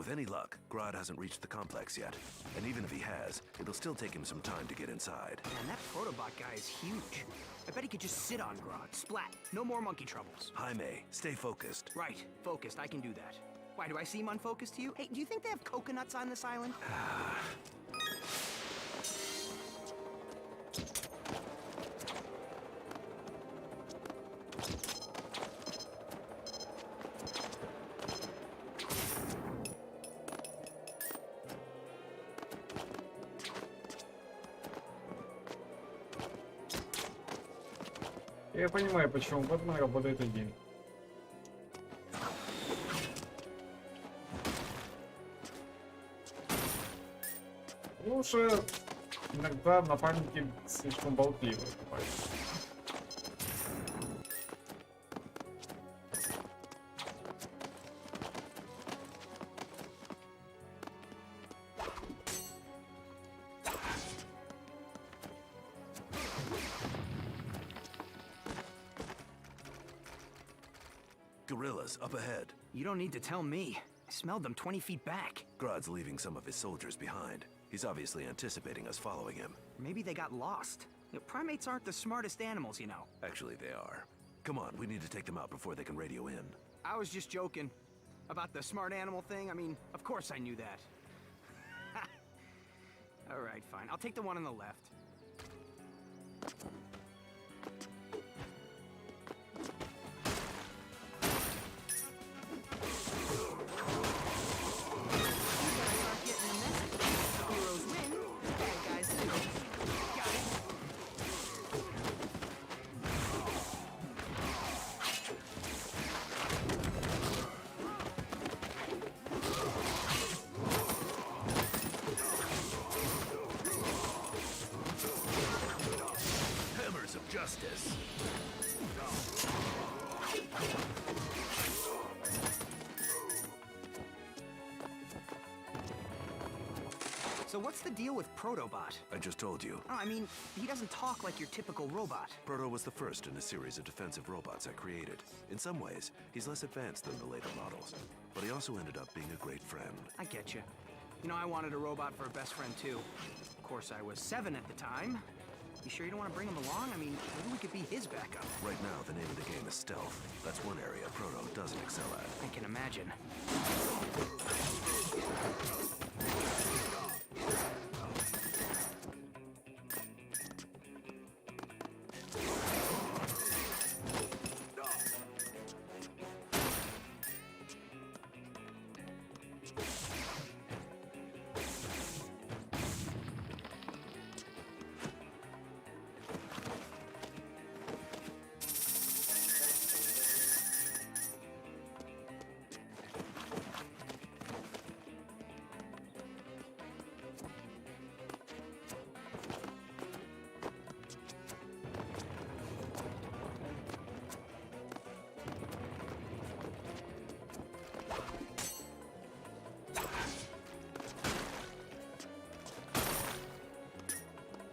With any luck, Grodd hasn't reached the complex yet. And even if he has, it'll still take him some time to get inside. Man, that Protobot guy is huge. I bet he could just sit on Grodd. Splat. No more monkey troubles. Jaime, stay focused. Right. Focused. I can do that. Why, do I seem unfocused to you? Hey, do you think they have coconuts on this island? Я понимаю, почему Бэтмен работает один. Лучше иногда напарники слишком болтливые. Gorillas, up ahead. You don't need to tell me. I smelled them 20 feet back. Grodd's leaving some of his soldiers behind. He's obviously anticipating us following him. Maybe they got lost. You know, primates aren't the smartest animals, you know. Actually, they are. Come on, we need to take them out before they can radio in. I was just joking. About the smart animal thing, I mean, of course I knew that. All right, fine. I'll take the one on the left. Justice. So what's the deal with Protobot? I just told you. Oh, I mean, he doesn't talk like your typical robot. Proto was the first in a series of defensive robots I created. In some ways, he's less advanced than the later models, but he also ended up being a great friend. I get you. You know, I wanted a robot for a best friend, too. Of course, I was 7 at the time. You sure you don't want to bring him along? I mean, maybe we could be his backup. Right now, the name of the game is stealth. That's one area Proto doesn't excel at. I can imagine.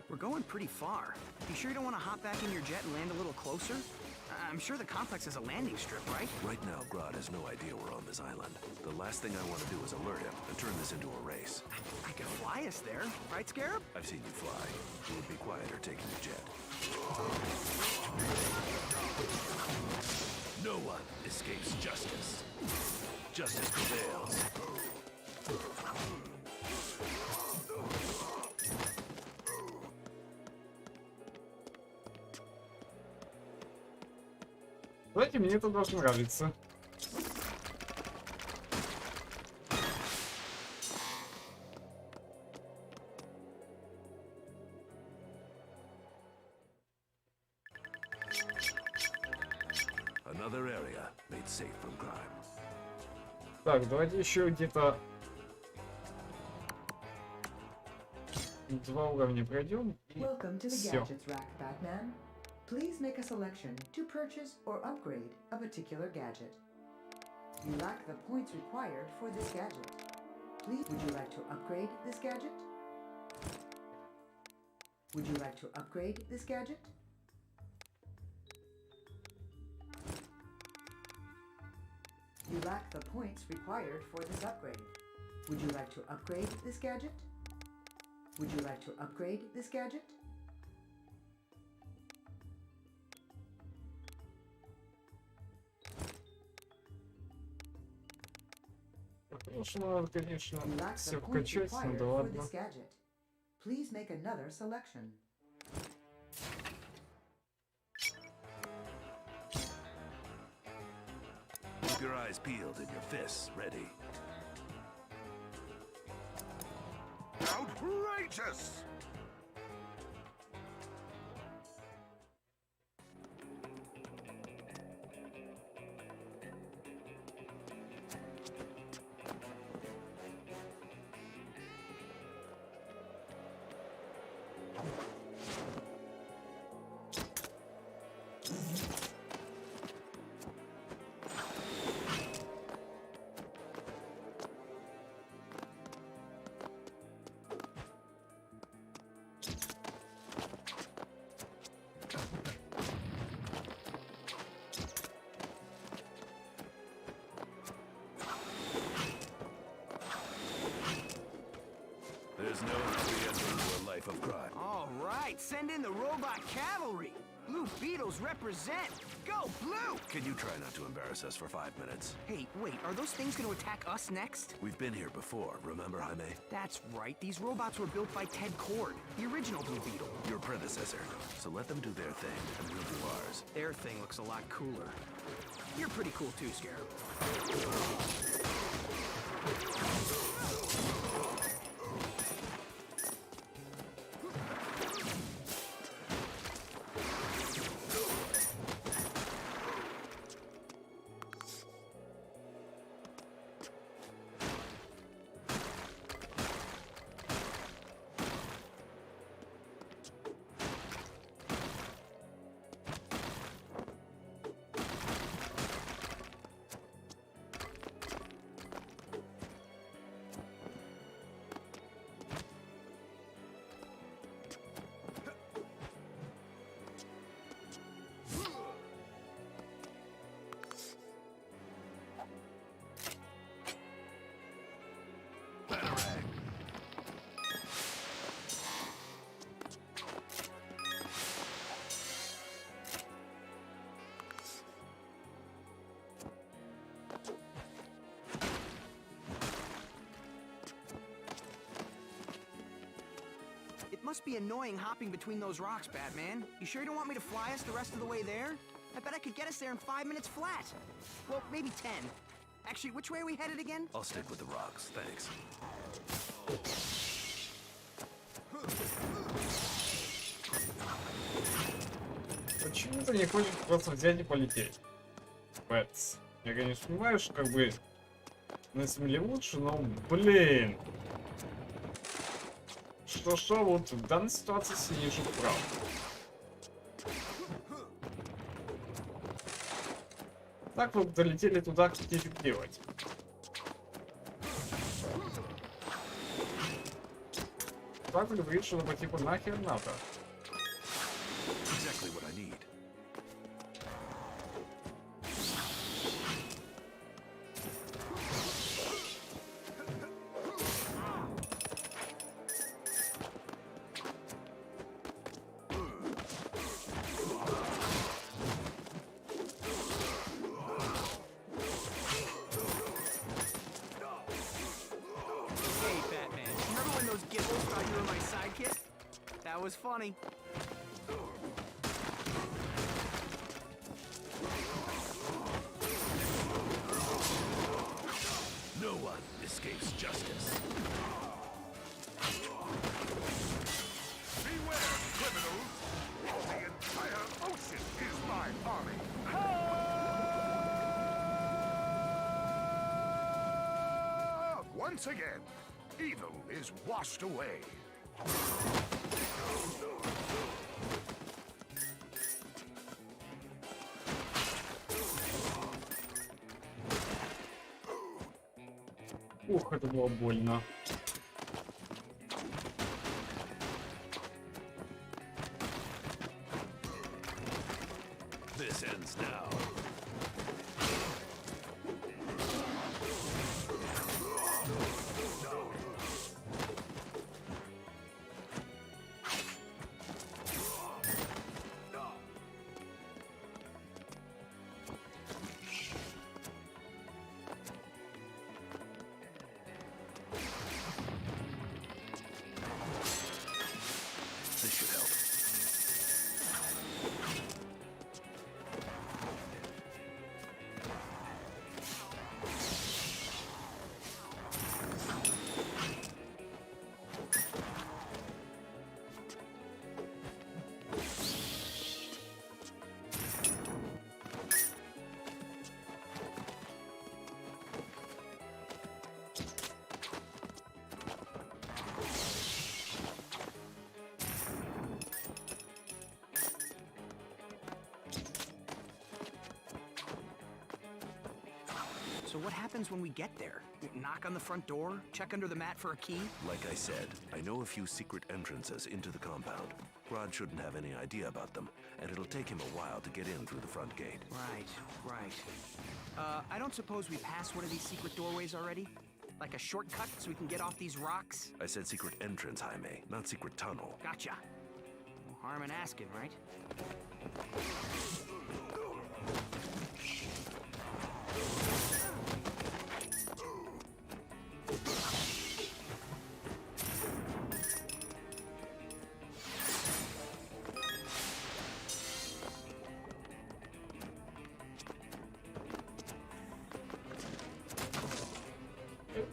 We're going pretty far. You sure you don't want to hop back in your jet and land a little closer? I'm sure the complex has a landing strip, right? Right now, Grodd has no idea we're on this island. The last thing I want to do is alert him and turn this into a race. I can fly us there, right, Scarab? I've seen you fly. You would be quieter taking the jet. No one escapes justice. Justice prevails. Знаете, мне это должно нравиться. Another area made safe from crime. Так, давайте еще где-то 2 уровня пройдем. Welcome to the Всё. gadgets rack, Batman. Please make a selection to purchase or upgrade a particular gadget. You lack the points required for this gadget. Please, would you like to upgrade this gadget? Would you like to upgrade this gadget? You lack the points required for this upgrade. Would you like to upgrade this gadget? Would you like to upgrade this gadget? Нужно, конечно, You lack the все points вкачать, ну required да for ладно. this gadget. Please make another selection. Keep your eyes peeled and your fists ready. Outrageous! There's no happy ending to a life of crime. All right, send in the robot cavalry. Blue Beetles represent. Go, Blue! Can you try not to embarrass us for 5 minutes? Hey, wait, are those things going to attack us next? We've been here before, remember, Jaime? That's right. These robots were built by Ted Cord, the original Blue Beetle. Your predecessor. So let them do their thing, and we'll do ours. Their thing looks a lot cooler. You're pretty cool too, Scarab. It must be annoying hopping between those rocks, Batman. You sure you don't want me to fly us the rest of the way there? I bet I could get us there in 5 minutes flat. Well, maybe 10. Actually, which way are we headed again? I'll stick with the rocks, thanks. Почему ты не хочешь просто взять и полететь? Бэтс. Я, конечно, понимаю, что как бы на земле лучше, но, блин. Что, вот в данной ситуации сидишь прав. Так вы долетели туда, как нефиг делать. Так вы говорите, что типа нахер надо. Exactly what I need. Hey, Batman. Remember when those gibbons thought you were my sidekick? That was funny. No one escapes justice. Beware, criminals! The entire ocean is my army! Once again, evil is washed away. Ух, это было больно. This ends now. So what happens when we get there? Knock on the front door? Check under the mat for a key? Like I said, I know a few secret entrances into the compound. Rod shouldn't have any idea about them, and it'll take him a while to get in through the front gate. Right. I don't suppose we passed one of these secret doorways already? Like a shortcut so we can get off these rocks? I said secret entrance, Jaime, not secret tunnel. Gotcha. No harm in asking, right?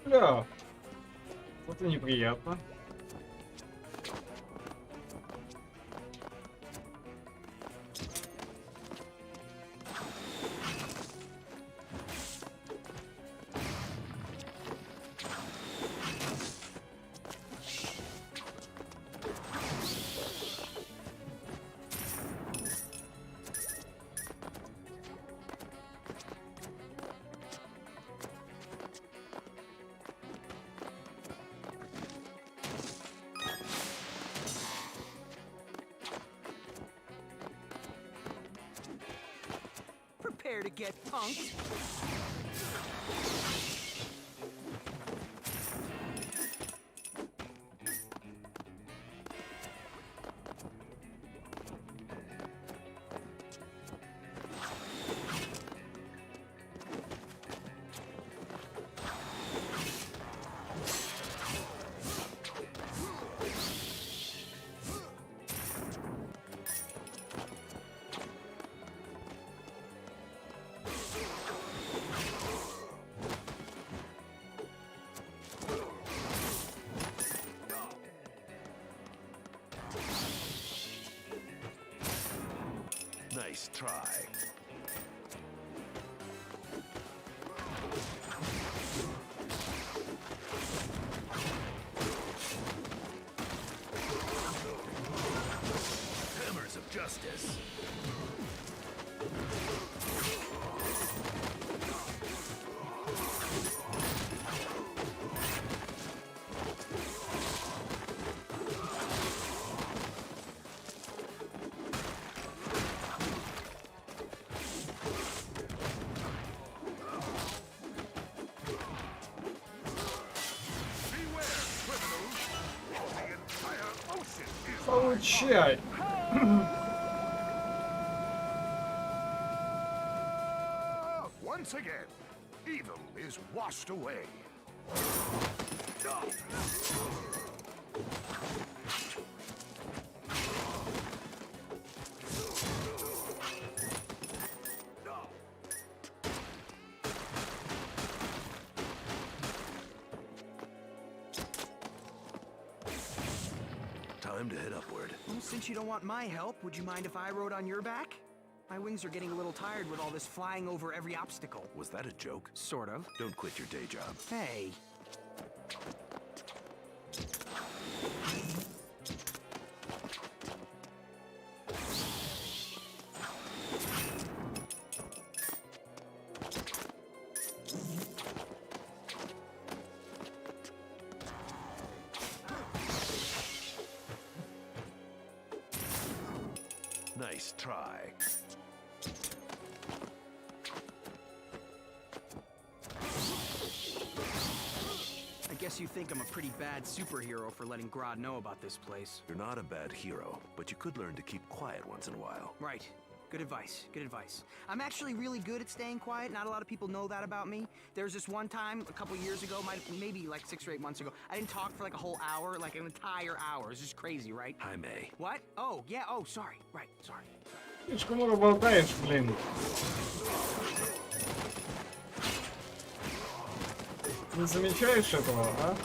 Бля, это неприятно. Prepare to get punked. Nice try. Hammers of justice. Получай. Once again, evil is washed away. Time to head upward. Well, since you don't want my help, would you mind if I rode on your back? My wings are getting a little tired with all this flying over every obstacle. Was that a joke? Sort of. Don't quit your day job. Hey. Nice try. I guess you think I'm a pretty bad superhero for letting Grodd know about this place. You're not a bad hero, but you could learn to keep quiet once in a while. Right. Good advice. Good advice. I'm actually really good at staying quiet. Not a lot of people know that about me. There's this one time a couple years ago, maybe like 6 or 8 months ago, I didn't talk for like a whole hour, like an entire hour. It's just crazy, right? Jaime. What? Oh, yeah. Oh, sorry. Right. Sorry. Слишком много болтаешь, блин. Не замечаешь этого, а?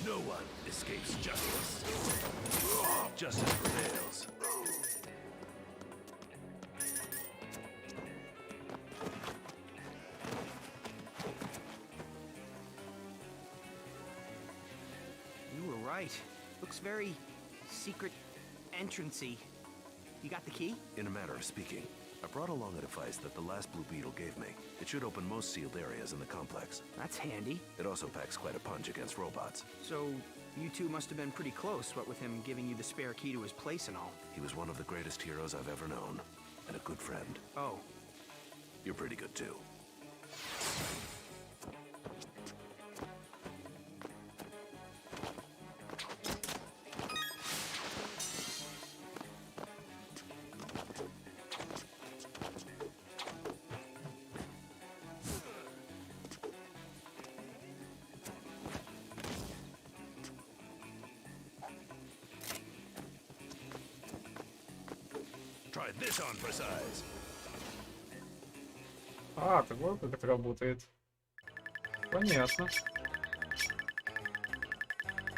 No one escapes justice. Justice prevails. right. Looks very secret entrancey. You got the key? In a matter of speaking, I brought along a device that the last Blue Beetle gave me. It should open most sealed areas in the complex. That's handy. It also packs quite a punch against robots. So, you two must have been pretty close, what with him giving you the spare key to his place and all. He was one of the greatest heroes I've ever known, and a good friend. Oh. You're pretty good too. Try this on for size. А, так вот как это работает. Понятно.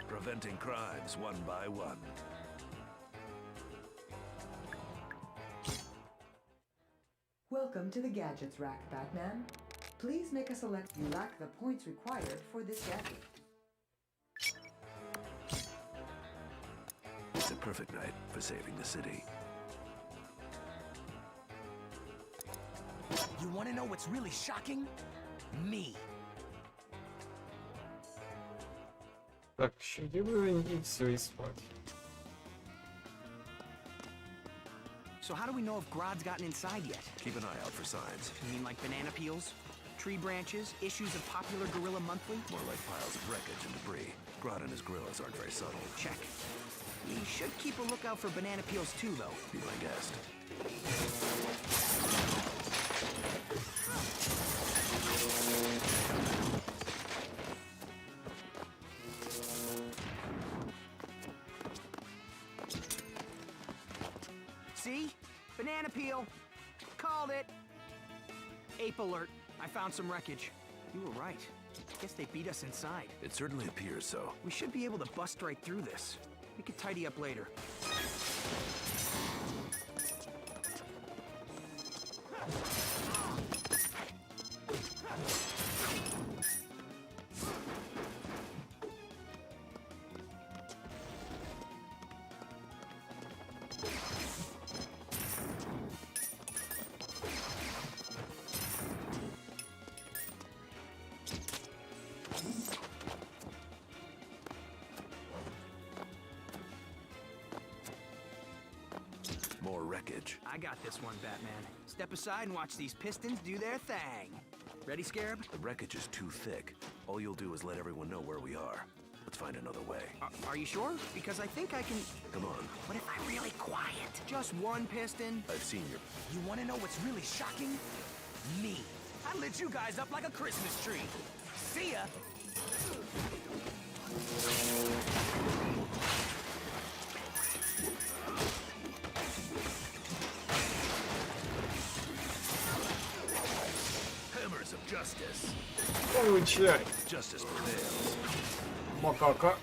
Preventing crimes one by one. Welcome to the gadgets rack, Batman. Please make a select. You lack the points required for this gadget. It's a perfect night for saving the city. You want to know what's really shocking? Me. Так, еще уровень и все, и спать. So how do we know if Grodd's gotten inside yet? Keep an eye out for signs. You mean like banana peels? Tree branches? Issues of Popular Gorilla Monthly? More like piles of wreckage and debris. Grodd and his gorillas aren't very subtle. Check. You should keep a lookout for banana peels too, though. Be my guest. See? Banana peel. Called it. Ape alert. I found some wreckage. You were right. Guess they beat us inside. It certainly appears so. We should be able to bust right through this. We could tidy up later. More wreckage. I got this one, Batman. Step aside and watch these pistons do their thing. Ready, Scarab? The wreckage is too thick. All you'll do is let everyone know where we are. Let's find another way. Are you sure? Because I think I can... Come on. What if I'm really quiet? Just one piston? I've seen your... You want to know what's really shocking? Me. I lit you guys up like a Christmas tree. See ya! Hammers of justice. Получай. Justice prevails. Макака.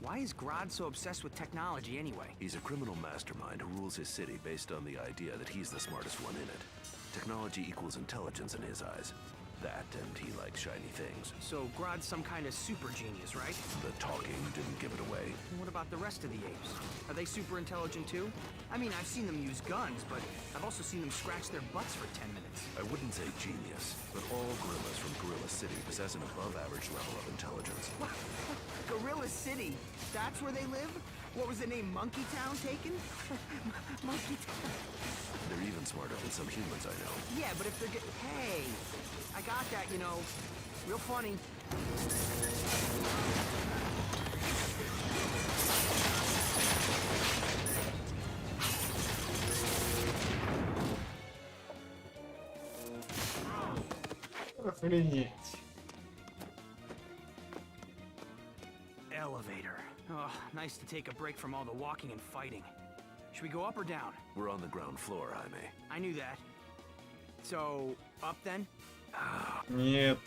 Why is Grodd so obsessed with technology anyway? He's a criminal mastermind who rules his city based on the idea that he's the smartest one in it. Technology equals intelligence in his eyes. That, and he likes shiny things. So Grodd's some kind of super genius, right? The talking didn't give it away. And what about the rest of the apes? Are they super intelligent too? I mean, I've seen them use guns, but I've also seen them scratch their butts for 10 minutes. I wouldn't say genius, but all gorillas from Gorilla City possess an above-average level of intelligence. What? Gorilla City? That's where they live? What was the name? Monkey Town taken? Monkey Town. They're even smarter than some humans I know. Yeah, but if they're Hey! I got that, you know. Real funny. Охренеть. Elevator. Oh, nice to take a break from all the walking and fighting. Should we go up or down? We're on the ground floor, Jaime. I knew that. So, up then? Нет.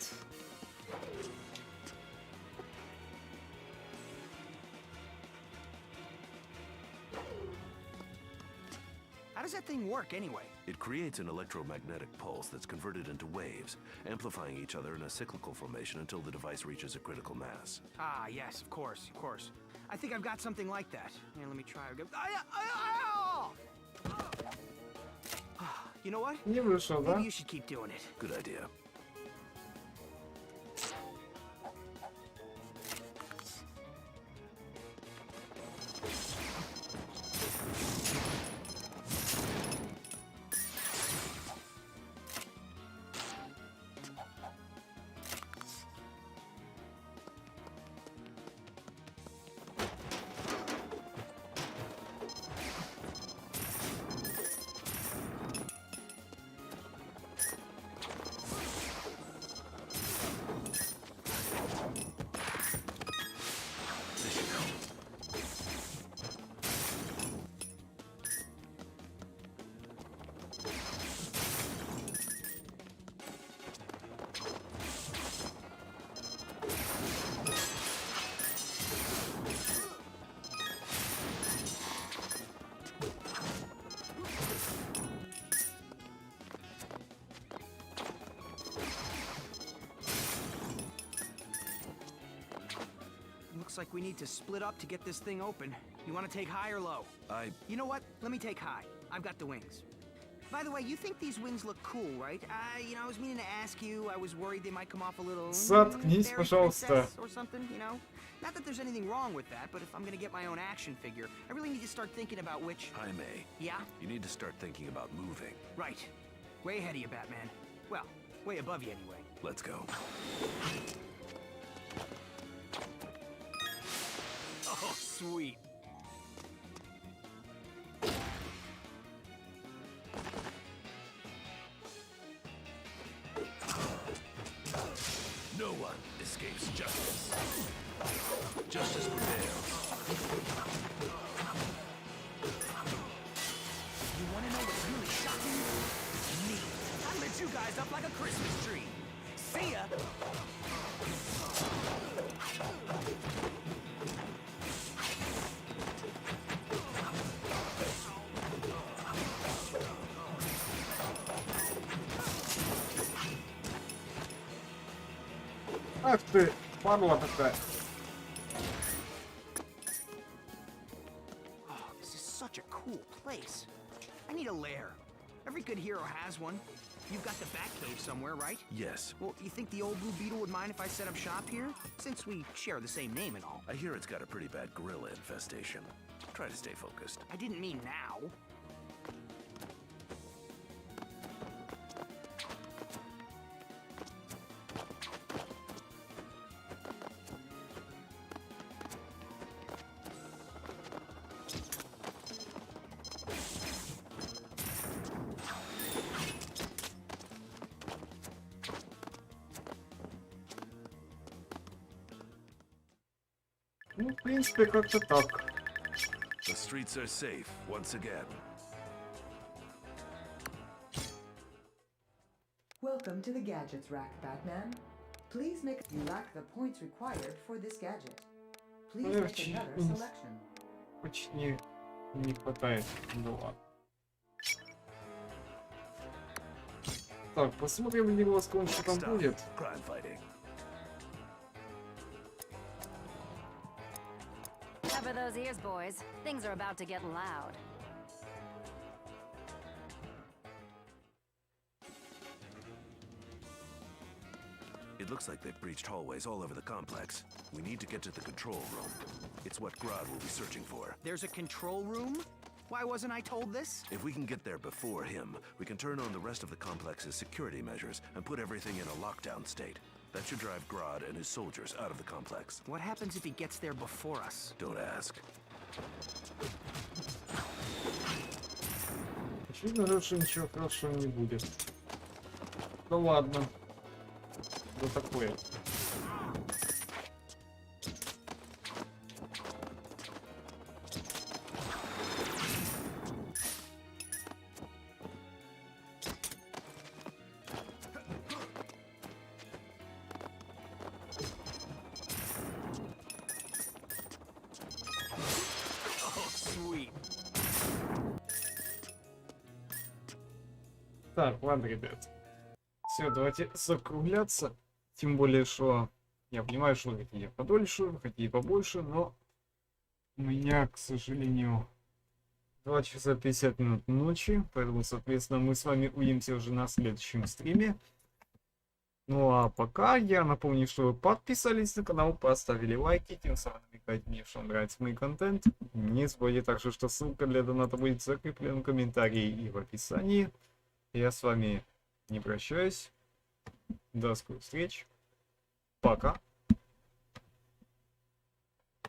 does that thing work anyway? It creates an electromagnetic pulse that's converted into waves, amplifying each other in a cyclical formation until the device reaches a critical mass. Ah, yes, of course, of course. I think I've got something like that. Here, let me try. You know what? Не вышел, да? Maybe you should keep doing it. Good idea. Looks like we need to split up to get this thing open. You want to take high or low? You know what? Let me take high. I've got the wings. By the way, you think these wings look cool, right? I was meaning to ask you. I was worried they might come off a little... Заткнись, пожалуйста. Or something, you know? Not that there's anything wrong with that, but if I'm gonna get my own action figure, I really need to start thinking about which... Jaime. Yeah? You need to start thinking about moving. Right. Way ahead of you, Batman. Well, way above you anyway. Let's go. Oh, sweet. No one escapes justice. Justice prevails. You want to know what's really shocking? Me. I lit you guys up like a Christmas tree. See ya! Ах ты, падла такая. Oh, this is such a cool place. I need a lair. Every good hero has one. You've got the Batcave somewhere, right? Yes. Well, you think the old Blue Beetle would mind if I set up shop here? Since we share the same name and all. I hear it's got a pretty bad gorilla infestation. Try to stay focused. I didn't mean now. Ну, в принципе, как-то так. The streets are safe once again. Welcome to the gadgets rack, Batman. Please make... You lack the points required for this gadget. Please make another selection. Очень не хватает. Ну ладно. Так, посмотрим, его сколько что там будет. Crime fighting. Cover those ears, boys. Things are about to get loud. It looks like they've breached hallways all over the complex. We need to get to the control room. It's what Grodd will be searching for. There's a control room? Why wasn't I told this? If we can get there before him, we can turn on the rest of the complex's security measures and put everything in a lockdown state. That should drive Grodd and his soldiers out of the complex. What happens if he gets there before us? Don't ask. Очевидно, что ничего хорошего не будет. Да ладно. Да такое. Так, ладно, ребят. Все, давайте закругляться. Тем более, что я понимаю, что вы хотите подольше, вы хотите побольше, но у меня, к сожалению, 2 часа 50 минут ночи, поэтому, соответственно, мы с вами увидимся уже на следующем стриме. Ну а пока я напомню, что вы подписались на канал, поставили лайки, тем самым намекайте мне, что вам нравится мой контент. Не забывайте также, что ссылка для доната будет закреплена в комментарии и в описании. Я с вами не прощаюсь. До скорых встреч. Пока.